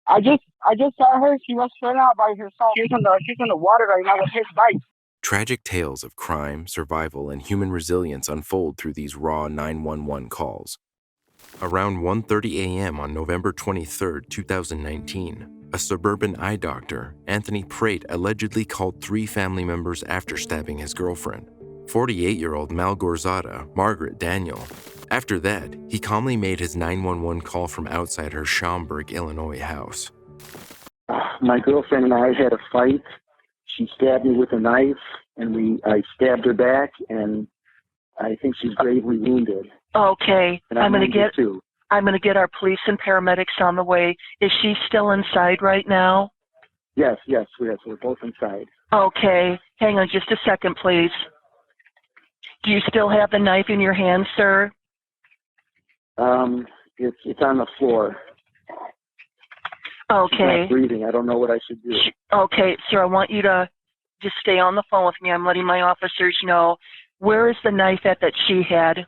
I just saw her. She was thrown out by herself. She's in the water right now with his bike. Tragic tales of crime, survival, and human resilience unfold through these raw 911 calls. Around 1:30 a.m. on November 23, 2019, a suburban eye doctor, Anthony Prate, allegedly called 3 family members after stabbing his girlfriend, 48-year-old Malgorzata Margaret Daniel. After that, he calmly made his 911 call from outside her Schaumburg, Illinois house. My girlfriend and I had a fight. She stabbed me with a knife, and I stabbed her back, and I think she's gravely wounded. Okay, And I'm going to to get our police and paramedics on the way. Is she still inside right now? Yes, we're both inside. Okay, hang on just a second, please. Do you still have the knife in your hand, sir? It's on the floor. Okay. She's not breathing. I don't know what I should do. Okay, sir, I want you to just stay on the phone with me. I'm letting my officers know. Where is the knife that she had?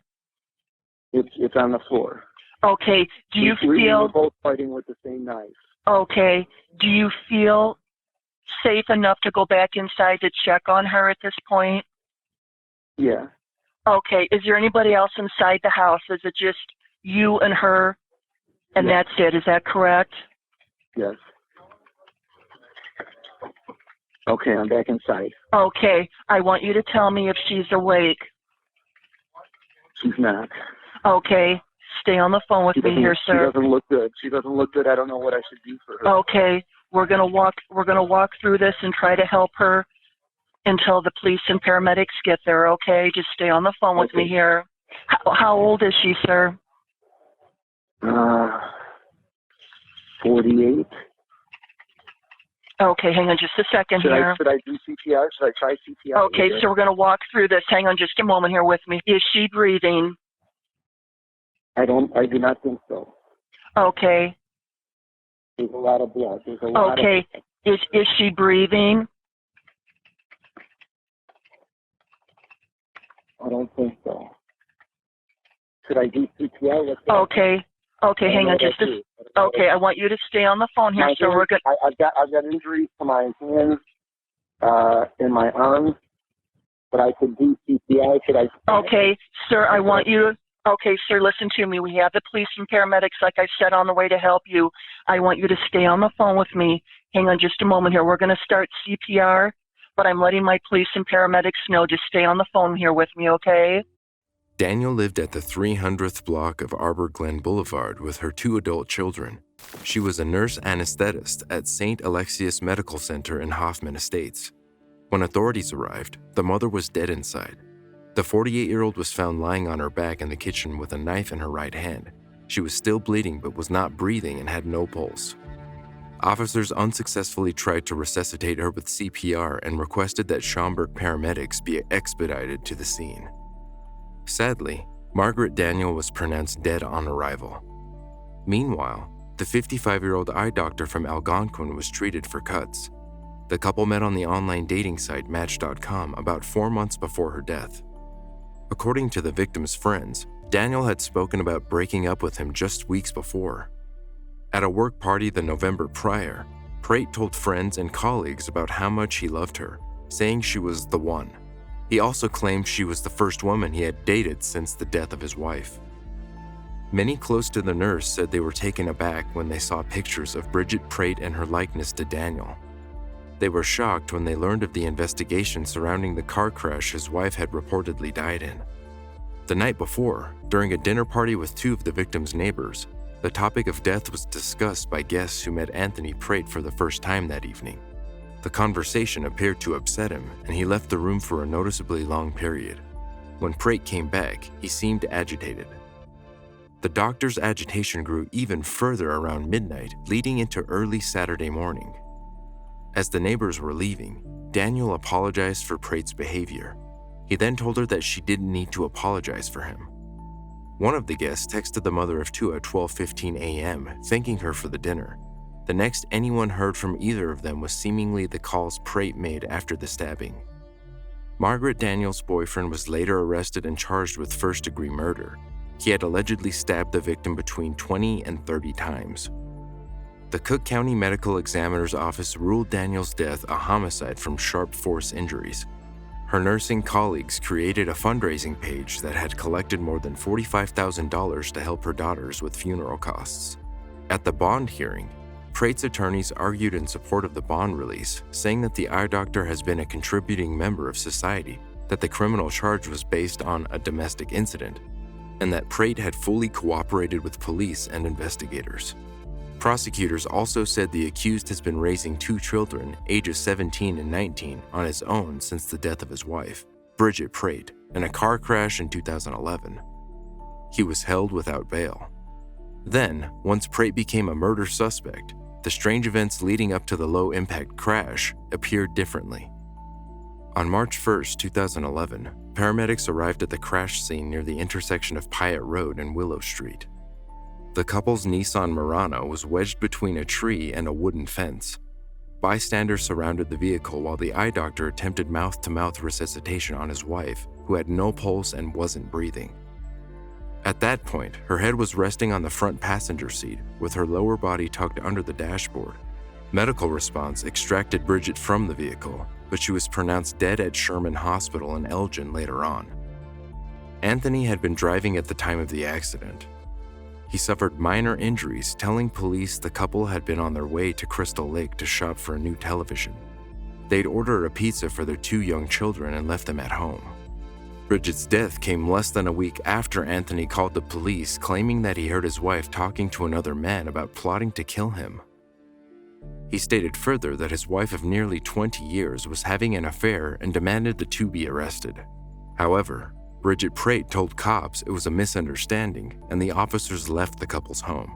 It's on the floor. Okay, do you We're feel... both fighting with the same knife. Okay, do you feel safe enough to go back inside to check on her at this point? Yeah. Okay, is there anybody else inside the house? Is it just you and her, and Yes. that's it? Is that correct? Yes. Okay, I'm back inside. Okay, I want you to tell me if she's awake. She's not. Okay, stay on the phone with me here, She sir. doesn't look good. I don't know what I should do for her. Okay, we're gonna walk through this and try to help her until the police and paramedics get there. Okay, just stay on the phone with me here. How old is she, sir? 48. Okay, hang on just a second here. Should I do CPR? Should I try CPR? Okay, so we're gonna walk through this. Hang on just a moment here with me. Is she breathing? I do not think so. Okay. There's a lot of blood. Okay. Is she breathing? I don't think so. Should I do CPR? Okay. Okay, hang on just a... Okay, I want you to stay on the phone here. So we're good. I've got injuries to my hands and my arms, but I could do CPR. Should I? Okay, sir, I want you to... Okay, sir, listen to me. We have the police and paramedics, like I said, on the way to help you. I want you to stay on the phone with me. Hang on just a moment here. We're going to start CPR, but I'm letting my police and paramedics know. Just stay on the phone here with me, okay? Daniel lived at the 300th block of Arbor Glen Boulevard with her 2 adult children. She was a nurse anesthetist at St. Alexius Medical Center in Hoffman Estates. When authorities arrived, the mother was dead inside. The 48-year-old was found lying on her back in the kitchen with a knife in her right hand. She was still bleeding but was not breathing and had no pulse. Officers unsuccessfully tried to resuscitate her with CPR and requested that Schaumburg paramedics be expedited to the scene. Sadly, Margaret Daniel was pronounced dead on arrival. Meanwhile, the 55-year-old eye doctor from Algonquin was treated for cuts. The couple met on the online dating site Match.com about 4 months before her death. According to the victim's friends, Daniel had spoken about breaking up with him just weeks before. At a work party the November prior, Prate told friends and colleagues about how much he loved her, saying she was the one. He also claimed she was the first woman he had dated since the death of his wife. Many close to the nurse said they were taken aback when they saw pictures of Bridget Prate and her likeness to Daniel. They were shocked when they learned of the investigation surrounding the car crash his wife had reportedly died in. The night before, during a dinner party with 2 of the victim's neighbors, the topic of death was discussed by guests who met Anthony Prate for the first time that evening. The conversation appeared to upset him, and he left the room for a noticeably long period. When Prate came back, he seemed agitated. The doctor's agitation grew even further around midnight, leading into early Saturday morning. As the neighbors were leaving, Daniel apologized for Prate's behavior. He then told her that she didn't need to apologize for him. One of the guests texted the mother of 2 at 12:15 a.m., thanking her for the dinner. The next anyone heard from either of them was seemingly the calls Prate made after the stabbing. Margaret Daniel's boyfriend was later arrested and charged with first-degree murder. He had allegedly stabbed the victim between 20 and 30 times. The Cook County Medical Examiner's Office ruled Daniel's death a homicide from sharp force injuries. Her nursing colleagues created a fundraising page that had collected more than $45,000 to help her daughters with funeral costs. At the bond hearing, Prate's attorneys argued in support of the bond release, saying that the eye doctor has been a contributing member of society, that the criminal charge was based on a domestic incident, and that Prate had fully cooperated with police and investigators. Prosecutors also said the accused has been raising two children, ages 17 and 19, on his own since the death of his wife, Bridget Prate, in a car crash in 2011. He was held without bail. Then, once Prate became a murder suspect, the strange events leading up to the low-impact crash appeared differently. On March 1, 2011, paramedics arrived at the crash scene near the intersection of Pyatt Road and Willow Street. The couple's Nissan Murano was wedged between a tree and a wooden fence. Bystanders surrounded the vehicle while the eye doctor attempted mouth-to-mouth resuscitation on his wife, who had no pulse and wasn't breathing. At that point, her head was resting on the front passenger seat, with her lower body tucked under the dashboard. Medical response extracted Bridget from the vehicle, but she was pronounced dead at Sherman Hospital in Elgin later on. Anthony had been driving at the time of the accident. He suffered minor injuries, telling police the couple had been on their way to Crystal Lake to shop for a new television. They'd ordered a pizza for their two young children and left them at home. Bridget's death came less than a week after Anthony called the police, claiming that he heard his wife talking to another man about plotting to kill him. He stated further that his wife of nearly 20 years was having an affair and demanded the two be arrested. However, Bridget Prate told cops it was a misunderstanding, and the officers left the couple's home.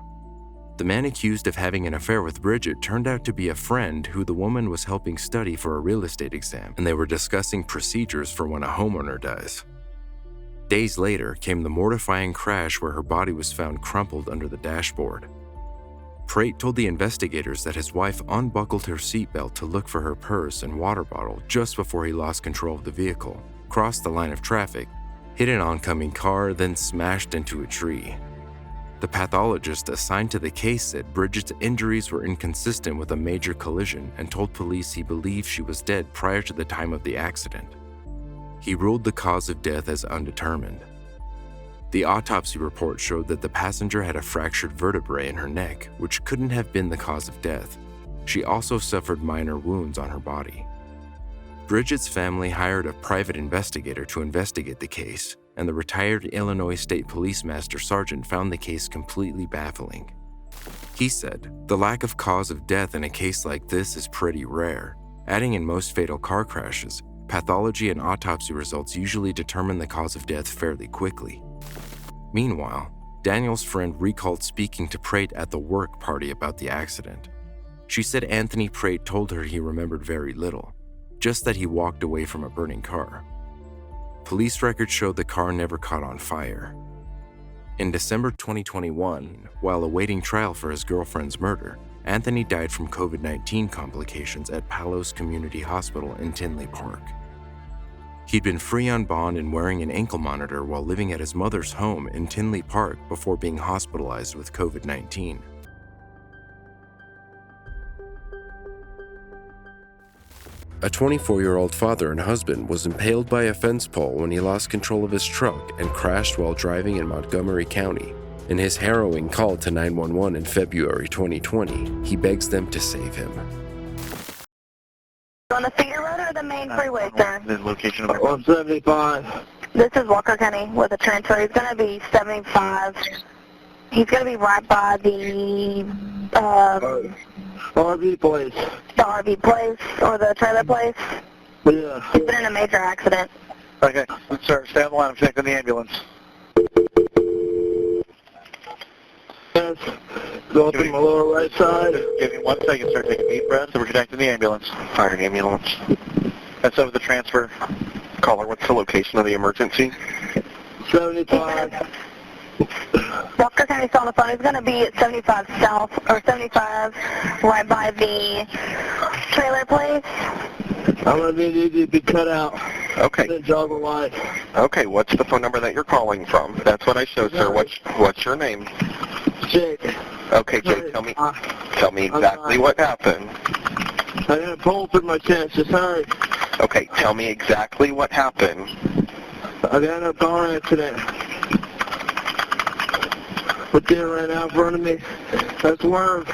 The man accused of having an affair with Bridget turned out to be a friend who the woman was helping study for a real estate exam, and they were discussing procedures for when a homeowner dies. Days later came the mortifying crash where her body was found crumpled under the dashboard. Prate told the investigators that his wife unbuckled her seatbelt to look for her purse and water bottle just before he lost control of the vehicle, crossed the line of traffic, hit an oncoming car, then smashed into a tree. The pathologist assigned to the case said Bridget's injuries were inconsistent with a major collision and told police he believed she was dead prior to the time of the accident. He ruled the cause of death as undetermined. The autopsy report showed that the passenger had a fractured vertebrae in her neck, which couldn't have been the cause of death. She also suffered minor wounds on her body. Bridget's family hired a private investigator to investigate the case, and the retired Illinois State Police Master Sergeant found the case completely baffling. He said, "The lack of cause of death in a case like this is pretty rare. Adding in most fatal car crashes, pathology and autopsy results usually determine the cause of death fairly quickly." Meanwhile, Daniel's friend recalled speaking to Prate at the work party about the accident. She said Anthony Prate told her he remembered very little, just that he walked away from a burning car. Police records showed the car never caught on fire. In December 2021, while awaiting trial for his girlfriend's murder, Anthony died from COVID-19 complications at Palos Community Hospital in Tinley Park. He'd been free on bond and wearing an ankle monitor while living at his mother's home in Tinley Park before being hospitalized with COVID-19. A 24-year-old father and husband was impaled by a fence pole when he lost control of his truck and crashed while driving in Montgomery County. In his harrowing call to 911 in February 2020, he begs them to save him. On the Cedar Road or the main freeway, sir? The location of 175. This is Walker County with a transfer. He's going to be 75. He's going to be right by the RV place. RV place or the trailer place. Yeah. He's been in a major accident. Okay, sir, stay on the line. I'm connecting the ambulance. Yes. Go up in my lower right side. Give me 1 second, sir. Take a deep breath. So we're connecting the ambulance. Fire ambulance. That's over the transfer. Caller, what's the location of the emergency? 75. Walker County's on the phone. He's going to be at 75 South or 75 right by the trailer place. I'm going to need to be cut out. Okay. The jog of life. Okay, what's the phone number that you're calling from? That's what I showed, sir. What's your name? Jake. Okay, Jake, tell me exactly what happened. I got a pole through my chest. Just hurry. Okay, tell me exactly what happened. I got in a car accident. But deer ran out in front of me. That's word.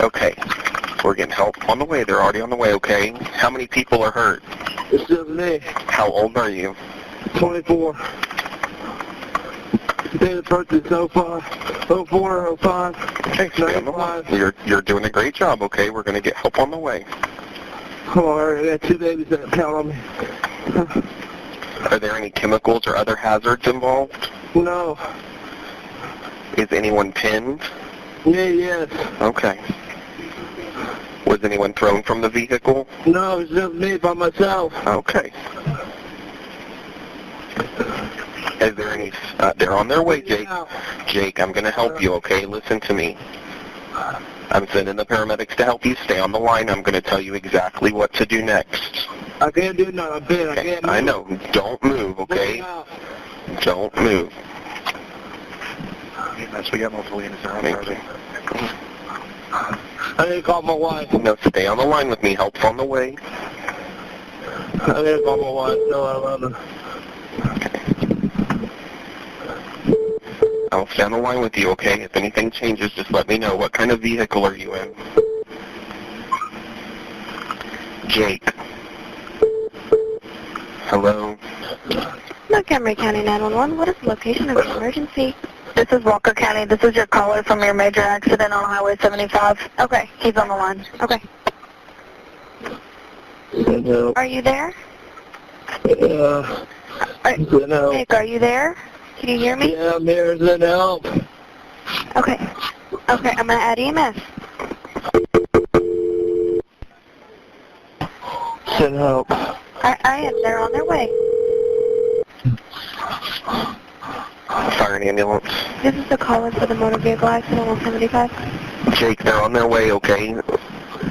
Okay, we're getting help on the way. They're already on the way, okay? How many people are hurt? It's just me. How old are you? 24. Date of birth is 04, 05. Okay, stay on the line. You're doing a great job, okay? We're going to get help on the way. Oh, I got 2 babies that count on me. Are there any chemicals or other hazards involved? No. Is anyone pinned? Yes. Okay. Was anyone thrown from the vehicle? No, it's just me by myself. Okay. Is there any... they're on their way, Jake. Jake, I'm going to help you, okay? Listen to me. I'm sending the paramedics to help you. Stay on the line. I'm going to tell you exactly what to do next. I can't do nothing. I'm big. I can't move. I know. Don't move, okay? Don't move. Yes, we got multiple units around. Thank you. I need to call my wife. No, stay on the line with me. Help's on the way. I need to call my wife. No, I love her. I'll stay on the line with you, okay? If anything changes, just let me know. What kind of vehicle are you in? Jake. Hello? Montgomery County 911, what is the location of the emergency? This is Walker County. This is your caller from your major accident on Highway 75. Okay, he's on the line. Okay. Are you there? Nick, are you there? Can you hear me? Yeah, I'm here. Send help. Okay. Okay, I'm going to add EMS. Send help. I am. They're on their way. Fire an ambulance. This is the caller for the motor vehicle accident on 75. Jake, they're on their way, okay?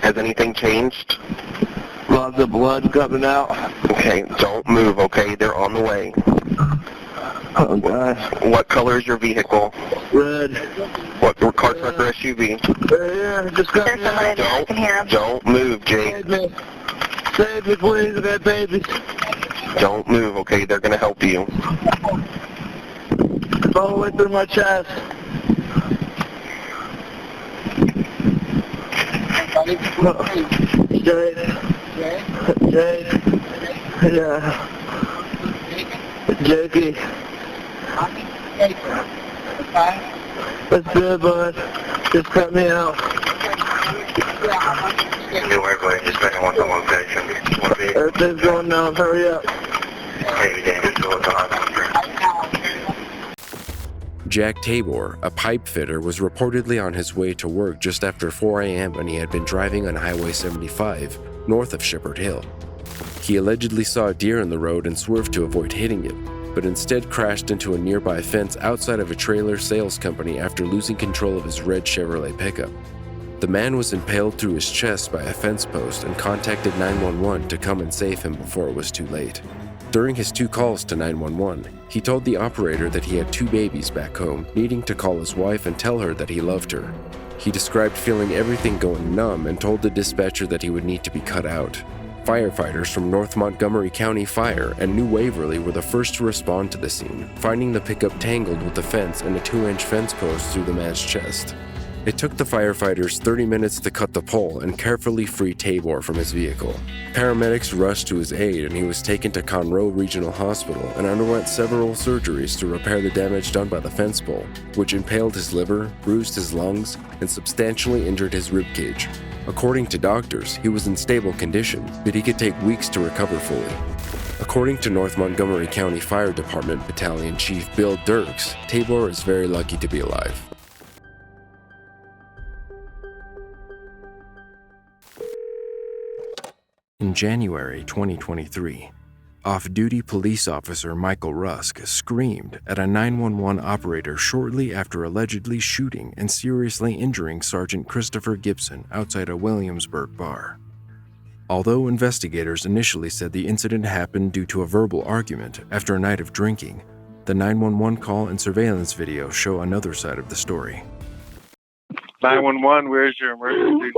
Has anything changed? Lots of blood coming out. Okay, don't move, okay? They're on the way. Oh, God. What color is your vehicle? Red. What car, truck, or SUV? Right here. Just got There's me somebody out. there. I can hear him. Don't move, Jake. Save me. Save me, please. I got babies. Don't move, okay? They're gonna help you. All the way through my chest. Jade. Jade. Yeah. Jakey. That's good, bud. Just cut me out. New airplane, just making one on location. Everything's going down. Hurry up. Hey, David, go on. Jack Tabor, a pipe fitter, was reportedly on his way to work just after 4 a.m. when he had been driving on Highway 75, north of Shepherd Hill. He allegedly saw a deer in the road and swerved to avoid hitting it, but instead crashed into a nearby fence outside of a trailer sales company after losing control of his red Chevrolet pickup. The man was impaled through his chest by a fence post and contacted 911 to come and save him before it was too late. During his 2 calls to 911, he told the operator that he had 2 babies back home, needing to call his wife and tell her that he loved her. He described feeling everything going numb and told the dispatcher that he would need to be cut out. Firefighters from North Montgomery County Fire and New Waverly were the first to respond to the scene, finding the pickup tangled with the fence and a 2-inch fence post through the man's chest. It took the firefighters 30 minutes to cut the pole and carefully free Tabor from his vehicle. Paramedics rushed to his aid and he was taken to Conroe Regional Hospital and underwent several surgeries to repair the damage done by the fence pole, which impaled his liver, bruised his lungs, and substantially injured his ribcage. According to doctors, he was in stable condition, but he could take weeks to recover fully. According to North Montgomery County Fire Department Battalion Chief Bill Dirks, Tabor is very lucky to be alive. In January 2023, off-duty police officer Michael Rusk screamed at a 911 operator shortly after allegedly shooting and seriously injuring Sergeant Christopher Gibson outside a Williamsburg bar. Although investigators initially said the incident happened due to a verbal argument after a night of drinking, The 911 call and surveillance video show another side of the story. 911, where's your emergency?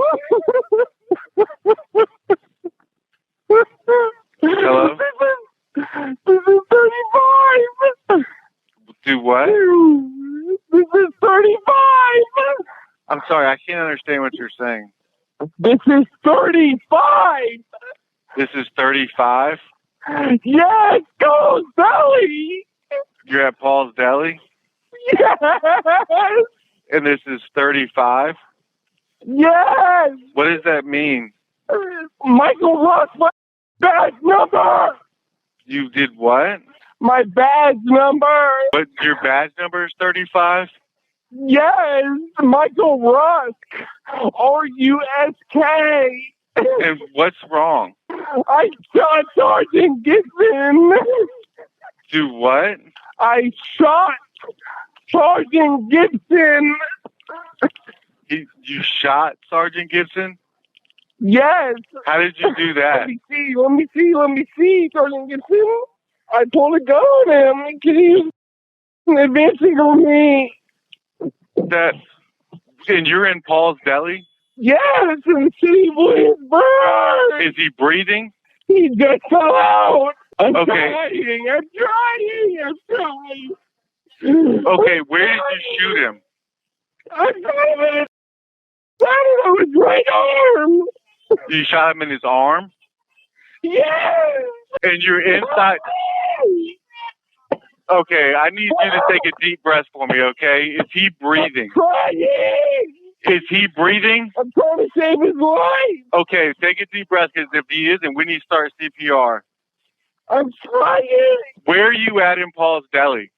Hello? This is 35! Do what? This is 35! I'm sorry, I can't understand what you're saying. This is 35! This is 35? Yes, go Sally! You're at Paul's Deli? Yes! And this is 35? Yes! What does that mean? Michael lost my badge number! You did what? My badge number! But your badge number is 35? Yes! Michael Rusk! R-U-S-K! And what's wrong? I shot Sergeant Gibson! Do what? I shot Sergeant Gibson! You shot Sergeant Gibson? Yes! How did you do that? Let me see, Sergeant Gibson. I pulled a gun on him because he was advancing on me. And you're in Paul's Deli? Yes, in the city of Williamsburg. Is he breathing? He just fell out. I'm Okay. trying. Okay, where did you shoot him? I shot him in his right arm. You shot him in his arm? Yes. And you're inside? Okay, I need you to take a deep breath for me, okay? Is he breathing? Trying. Is he breathing? I'm trying to save his life. Okay, take a deep breath, because if he isn't, we need to start CPR. I'm trying. Where are you at in Paul's Deli?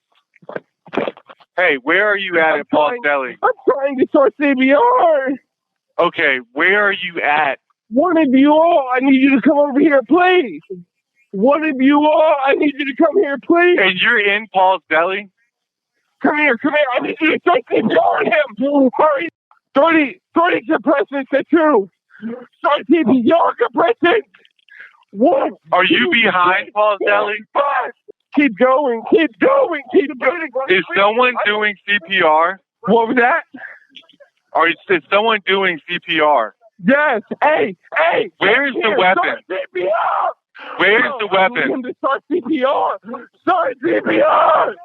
Hey, where are you at Paul's Deli? I'm trying to start CPR. Okay, where are you at? One of you all, I need you to come over here, please. One of you all, I need you to come here, please. And you're in Paul's Deli? Come here. I need you to start CPR him. Hurry. 30 suppressants at 2. Start CPR suppressants. 1. Are you behind Paul's Deli? 5. Keep going. Is someone doing CPR? What was that? Is someone doing CPR? Yes. Hey. Where's the weapon? Start CPR. Where's the I need weapon? him to start CPR. Start CPR.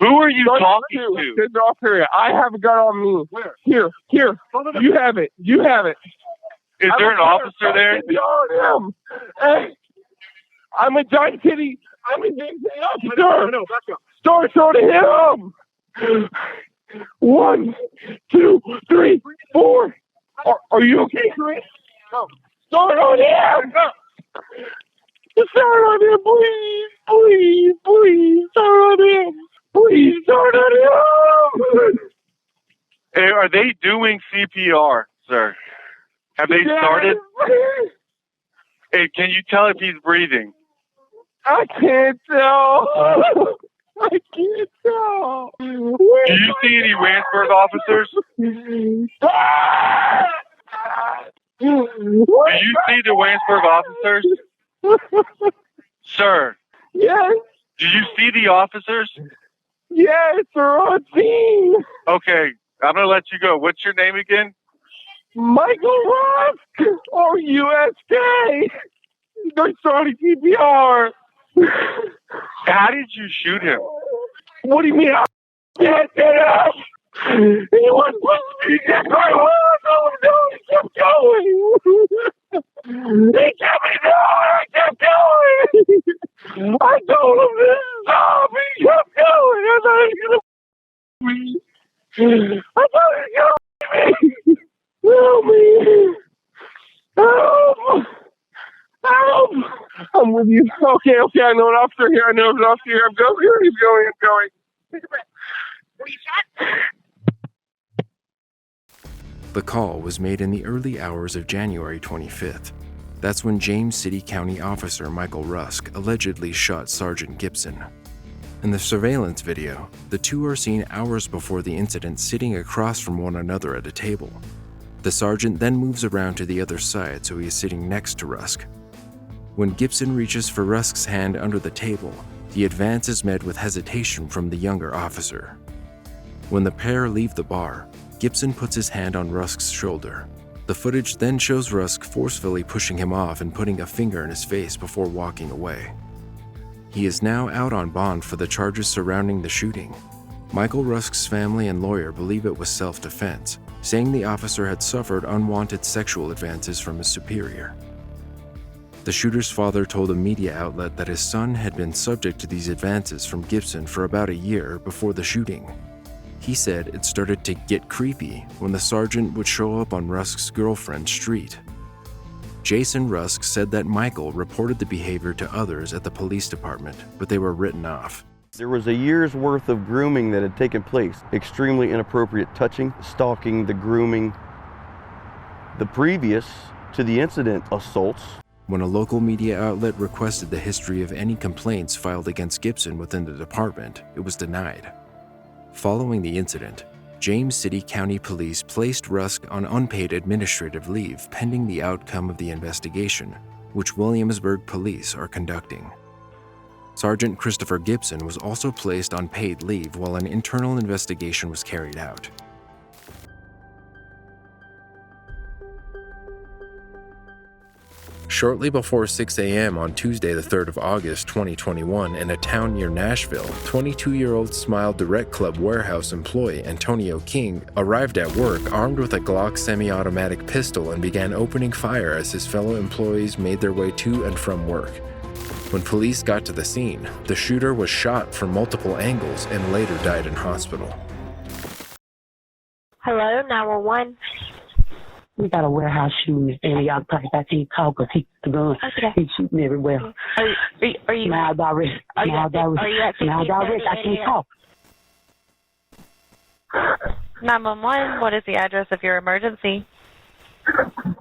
Who are you talking to? Get off here. I have a gun on me. Where? Here. You have it. Is there an officer there? CPR him. Hey. I'm a giant city officer. No, back up. Start shooting him. 1, 2, 3, 4. Are you okay, Chris? No. Start on him. Start on him, please. Start on him. Please start on him. Hey, are they doing CPR, sir? Have they started? Hey, can you tell if he's breathing? I can't tell. Do you see any Randsburg officers? Do you see the Randsburg officers? Sir. Yes. Do you see the officers? Yes, they're on scene. Okay, I'm going to let you go. What's your name again? Michael Rusk, R-U-S-K. They're starting CPR. How did you shoot him? What do you mean? I can't get up. He was supposed to be dead right away. He kept going. He kept me going. I kept going. I told him this is off. He kept going. I thought he was going to me. Help me. Help. I'm with you. Okay. I know an officer here. I'm going. He's going. The call was made in the early hours of January 25th. That's when James City County Officer Michael Rusk allegedly shot Sergeant Gibson. In the surveillance video, the two are seen hours before the incident sitting across from one another at a table. The sergeant then moves around to the other side so he is sitting next to Rusk. When Gibson reaches for Rusk's hand under the table, The advance is met with hesitation from the younger officer. When the pair leave the bar, Gibson puts his hand on Rusk's shoulder. The footage then shows Rusk forcefully pushing him off and putting a finger in his face before walking away. He is now out on bond for the charges surrounding the shooting. Michael Rusk's family and lawyer believe it was self-defense, saying the officer had suffered unwanted sexual advances from his superior. The shooter's father told a media outlet that his son had been subject to these advances from Gibson for about a year before the shooting. He said it started to get creepy when the sergeant would show up on Rusk's girlfriend's street. Jason Rusk said that Michael reported the behavior to others at the police department, but they were written off. There was a year's worth of grooming that had taken place. Extremely inappropriate touching, stalking, the grooming. The previous to the incident, assaults. When a local media outlet requested the history of any complaints filed against Gibson within the department, it was denied. Following the incident, James City County Police placed Rusk on unpaid administrative leave pending the outcome of the investigation, which Williamsburg Police are conducting. Sergeant Christopher Gibson was also placed on paid leave while an internal investigation was carried out. Shortly before 6 a.m. on Tuesday, the 3rd of August, 2021, in a town near Nashville, 22-year-old Smile Direct Club warehouse employee Antonio King arrived at work armed with a Glock semi-automatic pistol and began opening fire as his fellow employees made their way to and from work. When police got to the scene, the shooter was shot from multiple angles and later died in hospital. Hello, 911. We got a warehouse shooting in Antioch Park. I can't call because he's the gun. Okay. He's shooting everywhere. Are you Now direct. Now direct. Now direct. I can't talk. 911, what is the address of your emergency?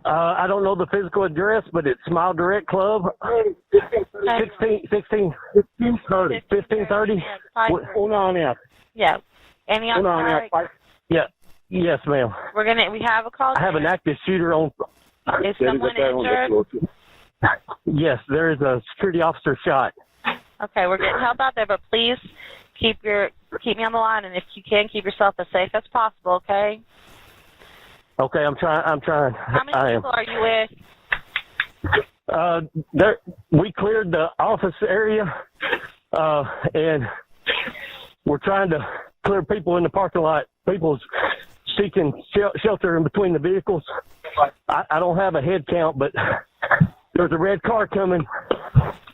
I don't know the physical address, but it's Smile Direct Club. 1530. Hold on now. Yeah. Antioch Park? Yeah. Yes, ma'am. We have a call. I have an active shooter on. Is someone injured? Yes, there is a security officer shot. Okay, we're getting help out there, but please keep me on the line, and if you can, keep yourself as safe as possible, okay? Okay, I'm trying. How many people are you with? We cleared the office area, and we're trying to clear people in the parking lot. People's seeking shelter in between the vehicles. I don't have a head count, but there's a red car coming.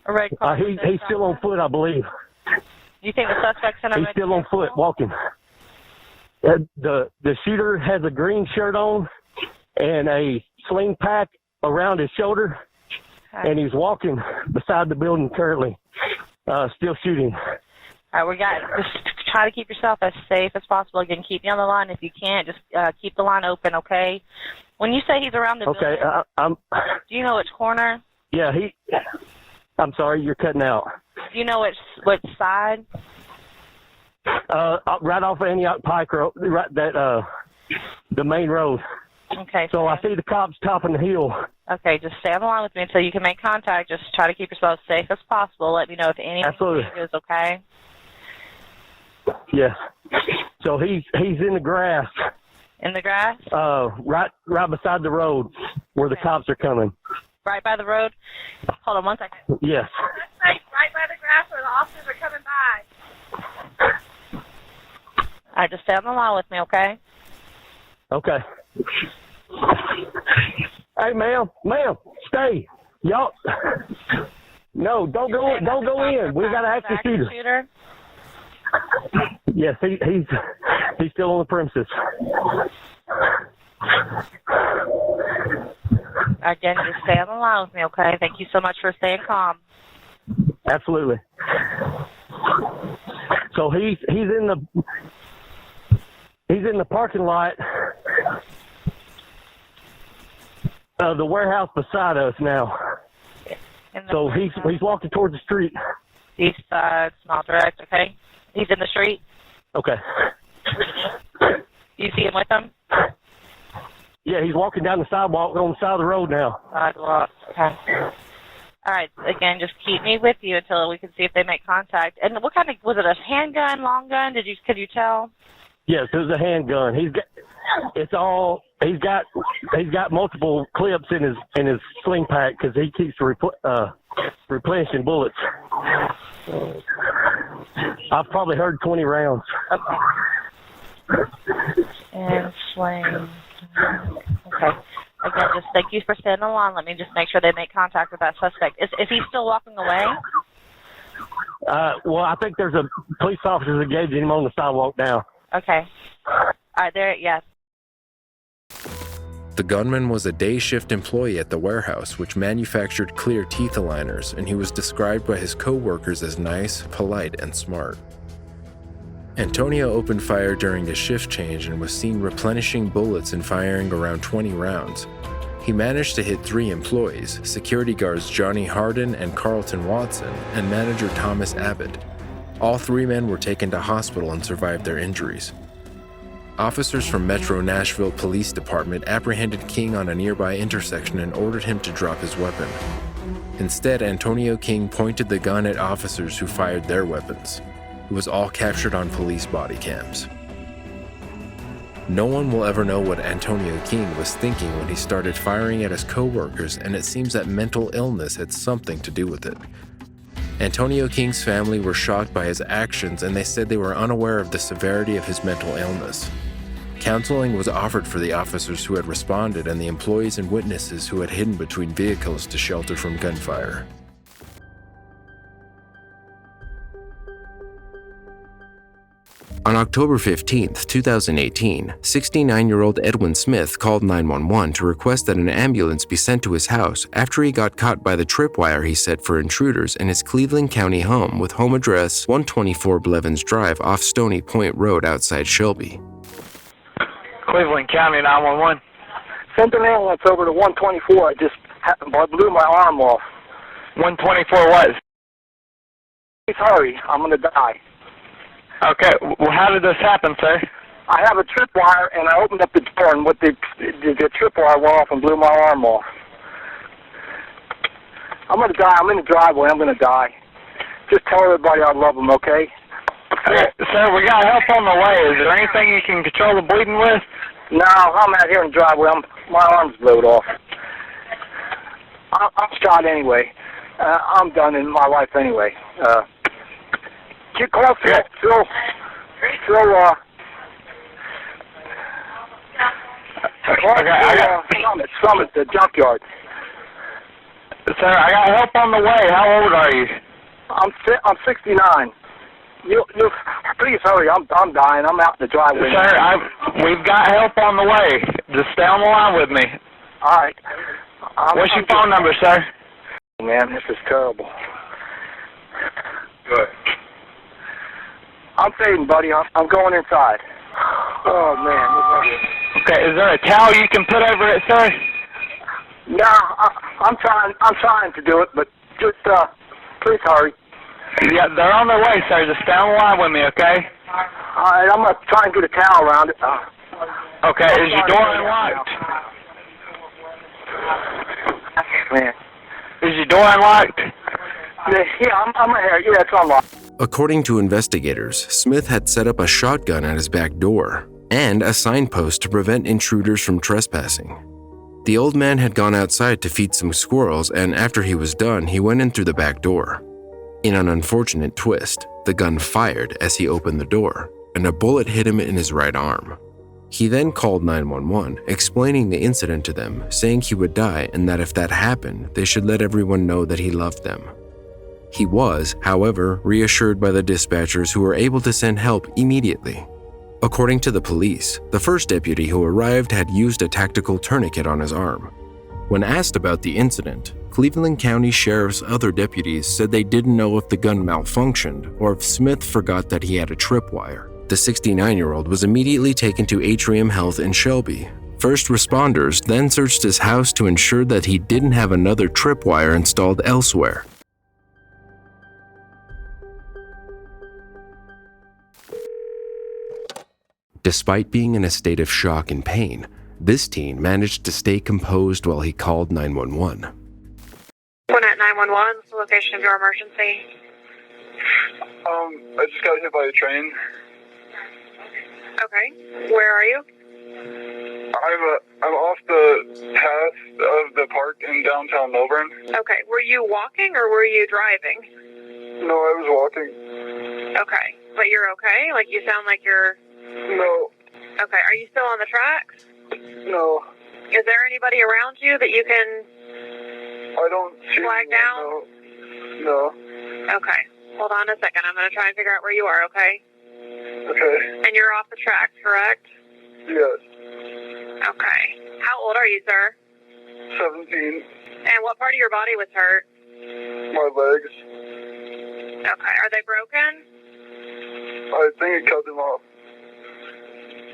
A red car? He's still on foot, I believe. You think the suspect's in a red He's still on foot, walking. The shooter has a green shirt on and a sling pack around his shoulder, and he's walking beside the building currently, still shooting. All right, just try to keep yourself as safe as possible. Again, keep me on the line. If you can't, just keep the line open, okay? When you say he's around the building, do you know which corner? Yeah, I'm sorry, you're cutting out. Do you know which side? Right off Antioch Pike Road, the main road. Okay. So I see the cops topping the hill. Okay, just stay on the line with me until you can make contact. Just try to keep yourself safe as possible. Let me know if anything changes, okay? Yes. So he's in the grass. In the grass? Right beside the road where the cops are coming. Right by the road? Hold on one second. Yes. Right by the grass where the officers are coming by. All right, just stay on the line with me, okay? Okay. Hey, ma'am, stay. Y'all. No, don't go in. We got an active shooter. Yes, he's still on the premises. Again, just stay on the line with me, okay? Thank you so much for staying calm. Absolutely. So he's in the parking lot of the warehouse beside us now. So he's walking towards the street. East side, Smile Direct, okay? He's in the street? Okay. Do you see him with him? Yeah, he's walking down the sidewalk on the side of the road now. Sidewalk, okay. All right. Again, just keep me with you until we can see if they make contact. And what kind of, was it a handgun, long gun? Could you tell? Yes, it was a handgun. He's got multiple clips in his sling pack because he keeps replenishing bullets. I've probably heard 20 rounds. Okay. And sling. Okay. Again, just thank you for staying on the line. Let me just make sure they make contact with that suspect. Is he still walking away? Well, I think there's a police officer engaging him on the sidewalk now. Okay. All right, there, yes. The gunman was a day shift employee at the warehouse, which manufactured clear teeth aligners, and he was described by his co-workers as nice, polite, and smart. Antonio opened fire during a shift change and was seen replenishing bullets and firing around 20 rounds. He managed to hit 3 employees, security guards Johnny Harden and Carlton Watson, and manager Thomas Abbott. All 3 men were taken to hospital and survived their injuries. Officers from Metro Nashville Police Department apprehended King on a nearby intersection and ordered him to drop his weapon. Instead, Antonio King pointed the gun at officers who fired their weapons. It was all captured on police body cams. No one will ever know what Antonio King was thinking when he started firing at his co-workers, and it seems that mental illness had something to do with it. Antonio King's family were shocked by his actions, and they said they were unaware of the severity of his mental illness. Counseling was offered for the officers who had responded and the employees and witnesses who had hidden between vehicles to shelter from gunfire. On October 15, 2018, 69-year-old Edwin Smith called 911 to request that an ambulance be sent to his house after he got caught by the tripwire he set for intruders in his Cleveland County home with home address 124 Blevins Drive off Stony Point Road outside Shelby. Cleveland County 911. Send an ambulance over to 124. I blew my arm off. 124 what? Please hurry. I'm going to die. Okay, well, how did this happen, sir? I have a tripwire, and I opened up the door, and the tripwire went off and blew my arm off. I'm going to die. I'm in the driveway. I'm going to die. Just tell everybody I love them, okay? Okay, sir, we got help on the way. Is there anything you can control the bleeding with? No, I'm out here in the driveway. My arm's blew off. I'm shot anyway. I'm done in my life anyway. Get close to it, Phil. Summit, the junkyard. Sir, I got help on the way. How old are you? I'm 69. You please hurry. I'm dying. I'm out in the driveway. Sir, we've got help on the way. Just stay on the line with me. All right. What's your phone number, sir? Man, this is terrible. Good. I'm fading, buddy. I'm going inside. Oh, man. Okay, is there a towel you can put over it, sir? No, I'm trying to do it, but just, please hurry. Yeah, they're on their way, sir. Just stay on the line with me, okay? All right, I'm going to try and get a towel around it. Okay, is your door unlocked? Man. Is your door unlocked? Yeah, I'm here. Yeah, it's unlocked. According to investigators, Smith had set up a shotgun at his back door and a signpost to prevent intruders from trespassing. The old man had gone outside to feed some squirrels, and after he was done, he went in through the back door. In an unfortunate twist, the gun fired as he opened the door, and a bullet hit him in his right arm. He then called 911, explaining the incident to them, saying he would die and that if that happened, they should let everyone know that he loved them. He was, however, reassured by the dispatchers who were able to send help immediately. According to the police, the first deputy who arrived had used a tactical tourniquet on his arm. When asked about the incident, Cleveland County Sheriff's other deputies said they didn't know if the gun malfunctioned or if Smith forgot that he had a tripwire. The 69-year-old was immediately taken to Atrium Health in Shelby. First responders then searched his house to ensure that he didn't have another tripwire installed elsewhere. Despite being in a state of shock and pain, this teen managed to stay composed while he called 911. One at 911. What's the location of your emergency? I just got hit by a train. Okay. Where are you? I'm off the path of the park in downtown Melbourne. Okay. Were you walking or were you driving? No, I was walking. Okay. But you're okay? Like, you sound like you're... No. Okay. Are you still on the tracks? No. Is there anybody around you that you can... I don't see flag down? No. Okay. Hold on a second. I'm going to try and figure out where you are, okay? Okay. And you're off the tracks, correct? Yes. Okay. How old are you, sir? 17. And what part of your body was hurt? My legs. Okay. Are they broken? I think it cut them off.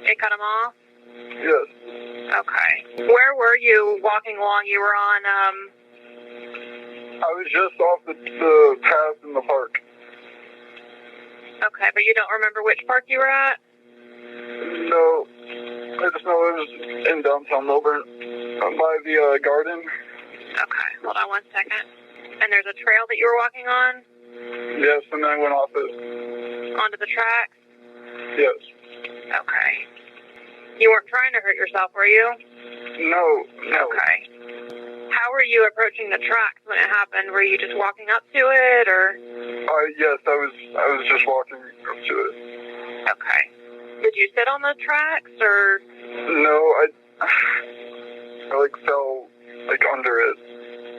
It cut them off? Yes. Okay. Where were you walking along? You were on, I was just off the path in the park. Okay, but you don't remember which park you were at? No. I just know it was in downtown Melbourne, by the garden. Okay, hold on one second. And there's a trail that you were walking on? Yes, and then I went off it. Onto the tracks? Yes. Okay. You weren't trying to hurt yourself, were you? No. Okay. How were you approaching the tracks when it happened? Were you just walking up to it, or? Yes, I was just walking up to it. Okay. Did you sit on the tracks, or? No, I fell under it.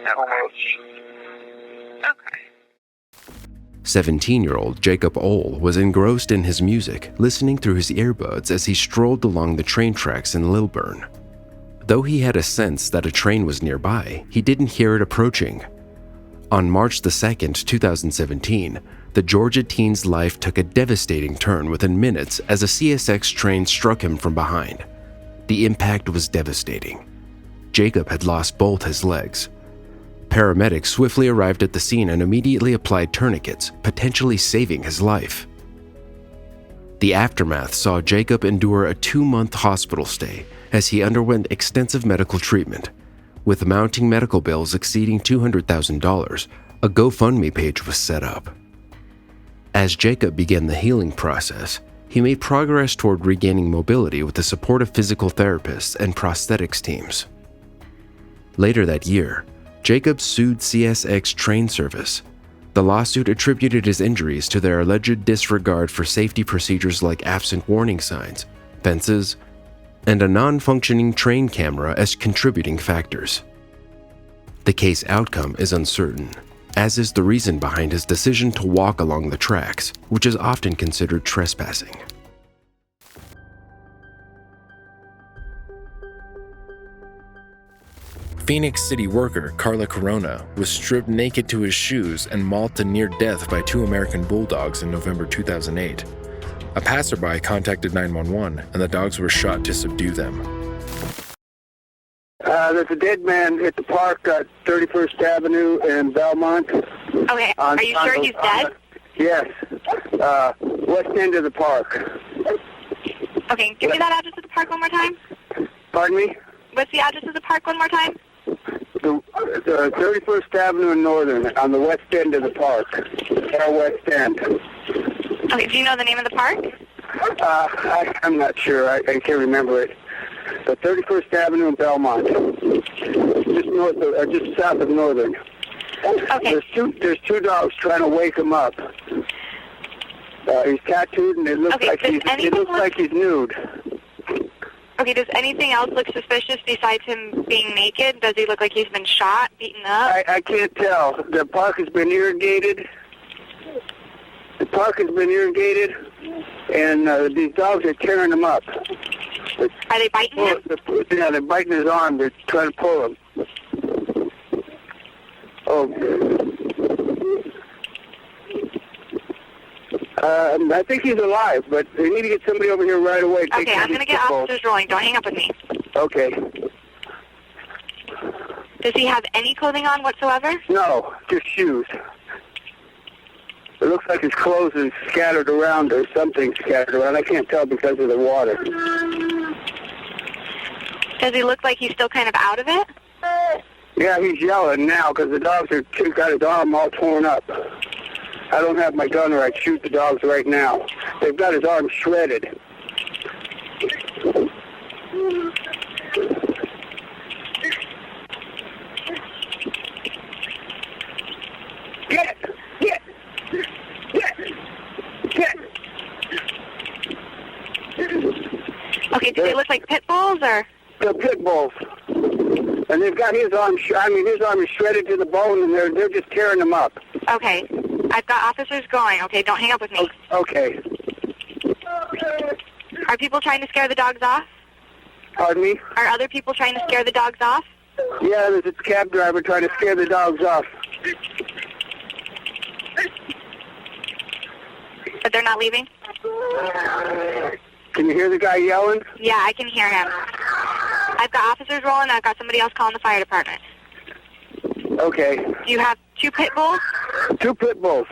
Okay. Almost. Okay. 17-year-old Jacob Ohl was engrossed in his music, listening through his earbuds as he strolled along the train tracks in Lilburn. Though he had a sense that a train was nearby, he didn't hear it approaching. On March 2nd, 2017, the Georgia teen's life took a devastating turn within minutes as a CSX train struck him from behind. The impact was devastating. Jacob had lost both his legs. Paramedics swiftly arrived at the scene and immediately applied tourniquets, potentially saving his life. The aftermath saw Jacob endure a 2-month hospital stay as he underwent extensive medical treatment. With mounting medical bills exceeding $200,000, a GoFundMe page was set up. As Jacob began the healing process, he made progress toward regaining mobility with the support of physical therapists and prosthetics teams. Later that year, Jacob sued CSX train service. The lawsuit attributed his injuries to their alleged disregard for safety procedures like absent warning signs, fences, and a non-functioning train camera as contributing factors. The case outcome is uncertain, as is the reason behind his decision to walk along the tracks, which is often considered trespassing. Phoenix City worker Carla Corona was stripped naked to his shoes and mauled to near death by 2 American bulldogs in November 2008. A passerby contacted 911 and the dogs were shot to subdue them. There's a dead man at the park at 31st Avenue in Belmont. Okay, are you sure he's dead? Yes. West end of the park. Okay, give me that address of the park one more time. Pardon me? What's the address of the park one more time? The 31st Avenue and Northern, on the west end of the park. Our west end. Okay, do you know the name of the park? I'm not sure. I can't remember it. The 31st Avenue in Belmont. Just south of Northern. Okay. There's two dogs trying to wake him up. He's tattooed and it looks like he's nude. Okay, does anything else look suspicious besides him being naked? Does he look like he's been shot, beaten up? I can't tell. The park has been irrigated. And these dogs are tearing him up. Are they biting him? Yeah, they're biting his arm. They're trying to pull him. I think he's alive, but we need to get somebody over here right away. Okay, I'm going to get officers rolling. Don't hang up with me. Okay. Does he have any clothing on whatsoever? No, just shoes. It looks like his clothes is scattered around or something scattered around. I can't tell because of the water. Does he look like he's still kind of out of it? Yeah, he's yelling now because the dogs are got his arm all torn up. I don't have my gun or I'd shoot the dogs right now. They've got his arm shredded. Get! Okay, do they look like pit bulls or? They're pit bulls. And they've got his arm, his arm is shredded to the bone, and they're just tearing him up. Okay. I've got officers going. Okay, don't hang up with me. Okay. Are people trying to scare the dogs off? Pardon me? Are other people trying to scare the dogs off? Yeah, there's a cab driver trying to scare the dogs off. But they're not leaving? Can you hear the guy yelling? Yeah, I can hear him. I've got officers rolling. I've got somebody else calling the fire department. Okay. Do you have 2 pit bulls? 2 pit bulls.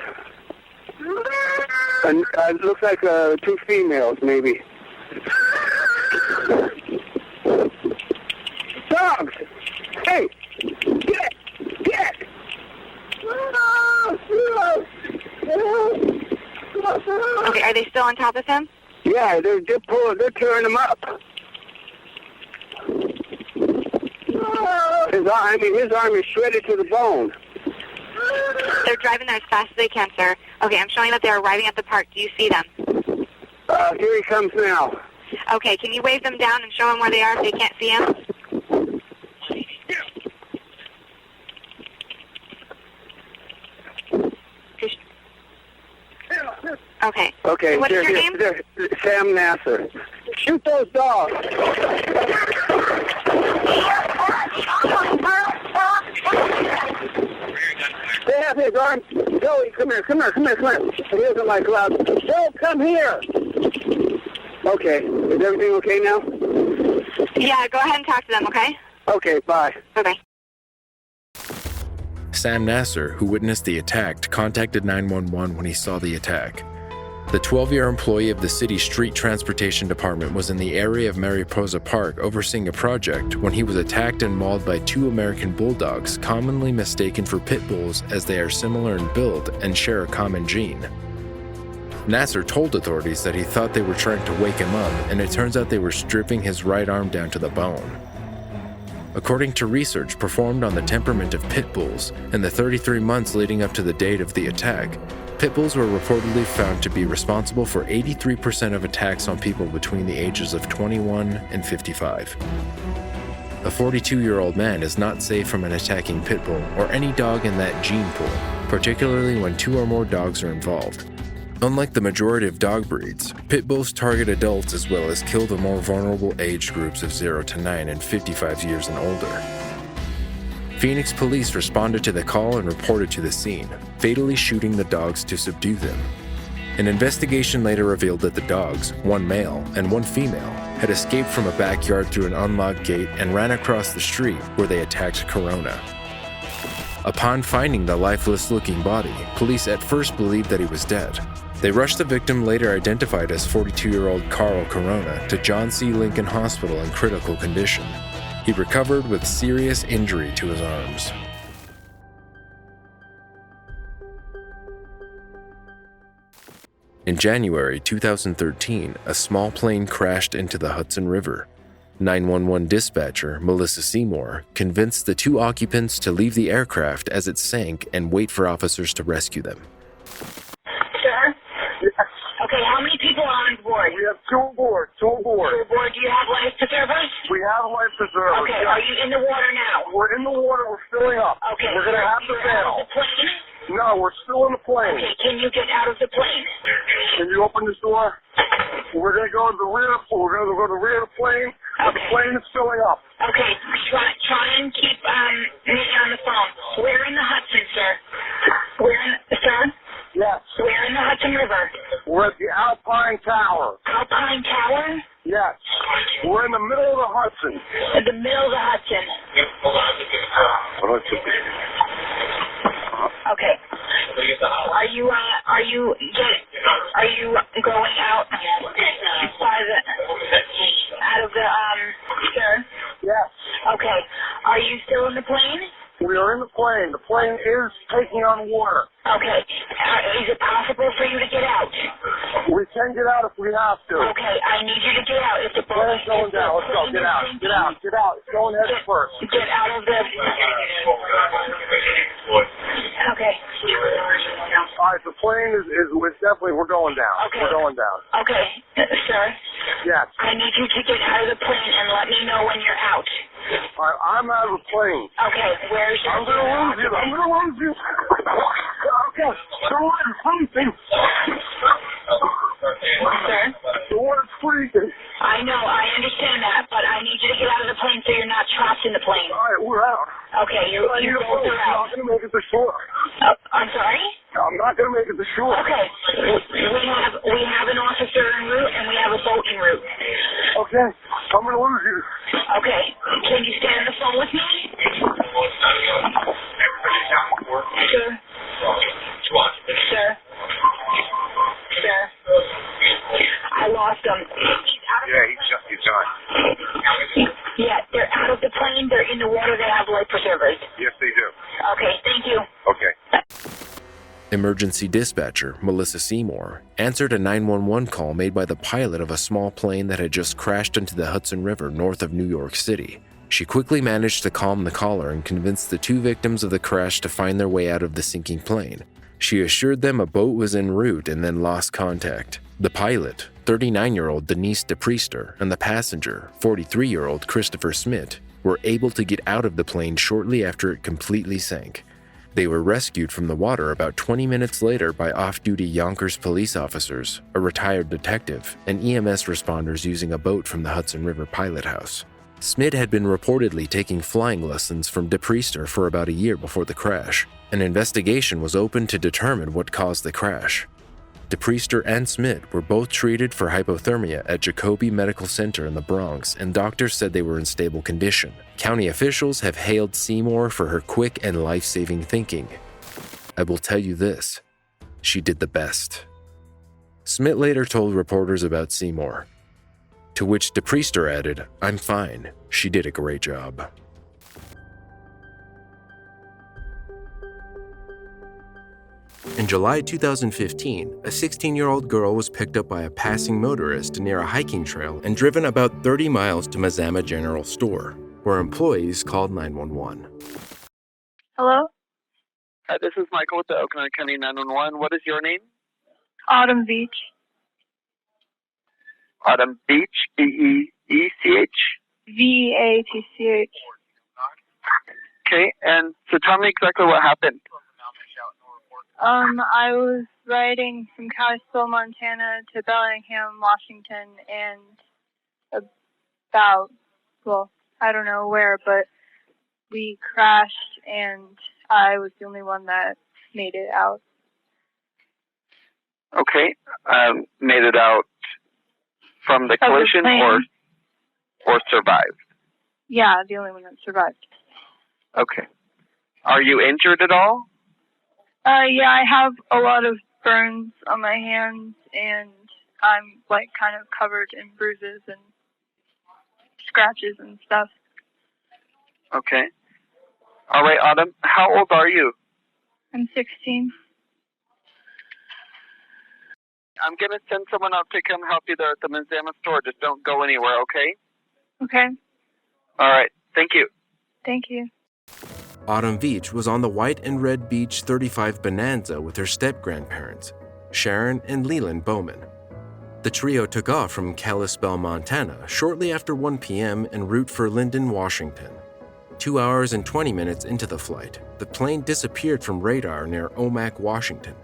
And it looks like 2 females, maybe. Dogs! Hey! Get! Okay, are they still on top of him? Yeah, they're tearing him up. His arm is shredded to the bone. They're driving there as fast as they can, sir. Okay, I'm showing that they're arriving at the park. Do you see them? Here he comes now. Okay, can you wave them down and show them where they are if they can't see him? Okay. Okay. What is your name? Sam Nasser. Shoot those dogs. They have his arm. Joey, come here. He doesn't like loud. Joe, come here. Okay. Is everything okay now? Yeah, go ahead and talk to them, okay? Okay, bye. Bye-bye. Sam Nasser, who witnessed the attack, contacted 911 when he saw the attack. The 12-year employee of the city's street transportation department was in the area of Mariposa Park overseeing a project when he was attacked and mauled by 2 American bulldogs, commonly mistaken for pit bulls as they are similar in build and share a common gene. Nasser told authorities that he thought they were trying to wake him up, and it turns out they were stripping his right arm down to the bone. According to research performed on the temperament of pit bulls, in the 33 months leading up to the date of the attack, pit bulls were reportedly found to be responsible for 83% of attacks on people between the ages of 21 and 55. A 42-year-old man is not safe from an attacking pit bull or any dog in that gene pool, particularly when 2 or more dogs are involved. Unlike the majority of dog breeds, pit bulls target adults as well as kill the more vulnerable age groups of 0 to 9 and 55 years and older. Phoenix police responded to the call and reported to the scene, fatally shooting the dogs to subdue them. An investigation later revealed that the dogs, 1 male and 1 female, had escaped from a backyard through an unlocked gate and ran across the street where they attacked Corona. Upon finding the lifeless-looking body, police at first believed that he was dead. They rushed the victim, later identified as 42-year-old Carl Corona, to John C. Lincoln Hospital in critical condition. He recovered with serious injury to his arms. In January 2013, a small plane crashed into the Hudson River. 911 dispatcher Melissa Seymour convinced the 2 occupants to leave the aircraft as it sank and wait for officers to rescue them. Sir? Okay, how many people are on board? We have 2 aboard. 2 aboard. 2 aboard. Do you have life preservers? We have life preservers. Okay, are you in the water now? We're in the water. We're filling up. Okay. We're going to have to bail. The plane? No, we're still in the plane. Okay, can you get out of the plane? Can you open this door? We're going to go to the rear. We're going to go to the rear of the plane. Okay. The plane is filling up. Okay, try and keep me on the phone. Where in the Hudson, sir? Sir? Yes. Where in the Hudson River? We're at the Alpine Tower. Alpine Tower? Yes. We're in the middle of the Hudson. In the middle of the Hudson. Okay. Are you going out by the out of the sir? Yes. Okay. Are Are you still in the plane? We are in the plane. The plane is taking on water. Okay. Is it possible for you to get out? We can get out if we have to. Okay, I need you to get out. If the plane's going down, let's go. Get out. Get out. Get out. It's going head first. Get out of the... Okay. All right, the plane is definitely, we're going down. Okay. We're going down. Okay, sir. Yes. I need you to get out of the plane and let me know when you're out. All right, I'm out of the plane. Okay, where's your... I'm going to lose you. I'm going to lose you. Okay, the water's freezing. Sir? The water's freezing. I know, I understand that, but I need you to get out of the plane so you're not trapped in the plane. All right, we're out. Okay, you both are out. I'm not going to make it to shore. I'm sorry? I'm not going to make it to shore. Okay, we have an officer en route and we have a boat en route. Okay, I'm going to lose you. Okay, can you stay on the phone with me? Sir? Sir? Sir? I lost him. Yeah, he's gone. Yeah, they're out of the plane. They're in the water. They have life preservers. Yes, they do. Okay, thank you. Okay. Emergency dispatcher Melissa Seymour answered a 911 call made by the pilot of a small plane that had just crashed into the Hudson River north of New York City. She quickly managed to calm the caller and convinced the two victims of the crash to find their way out of the sinking plane. She assured them a boat was en route and then lost contact. The pilot, 39-year-old Denise DePriester, and the passenger, 43-year-old Christopher Smith, were able to get out of the plane shortly after it completely sank. They were rescued from the water about 20 minutes later by off-duty Yonkers police officers, a retired detective, and EMS responders using a boat from the Hudson River pilot house. Smith had been reportedly taking flying lessons from DePriester for about a year before the crash. An investigation was opened to determine what caused the crash. DePriester and Smith were both treated for hypothermia at Jacobi Medical Center in the Bronx, and doctors said they were in stable condition. County officials have hailed Seymour for her quick and life-saving thinking. I will tell you this, she did the best. Smith later told reporters about Seymour, to which DePriester added, "I'm fine, she did a great job." In July 2015, a 16-year-old girl was picked up by a passing motorist near a hiking trail and driven about 30 miles to Mazama General Store, where employees called 911. Hello? Hi, this is Michael with the Oakland County 911. What is your name? Autumn Beach. Autumn Beach, B-E-E-C-H? V-E-A-T-C-H. Okay, and so tell me exactly what happened. I was riding from Kalispell, Montana to Bellingham, Washington, and I don't know where, but we crashed and I was the only one that made it out. Okay, made it out from the collision or survived? Yeah, the only one that survived. Okay. Are you injured at all? Yeah, I have a lot of burns on my hands, and I'm kind of covered in bruises and scratches and stuff. Okay. All right, Autumn. How old are you? I'm 16. I'm going to send someone out to come help you there at the Mazama store. Just don't go anywhere, okay? Okay. All right. Thank you. Thank you. Autumn Beach was on the white and red Beach 35 Bonanza with her step-grandparents, Sharon and Leland Bowman. The trio took off from Kalispell, Montana, shortly after 1 p.m. en route for Linden, Washington. 2 hours and 20 minutes into the flight, the plane disappeared from radar near Omak, Washington.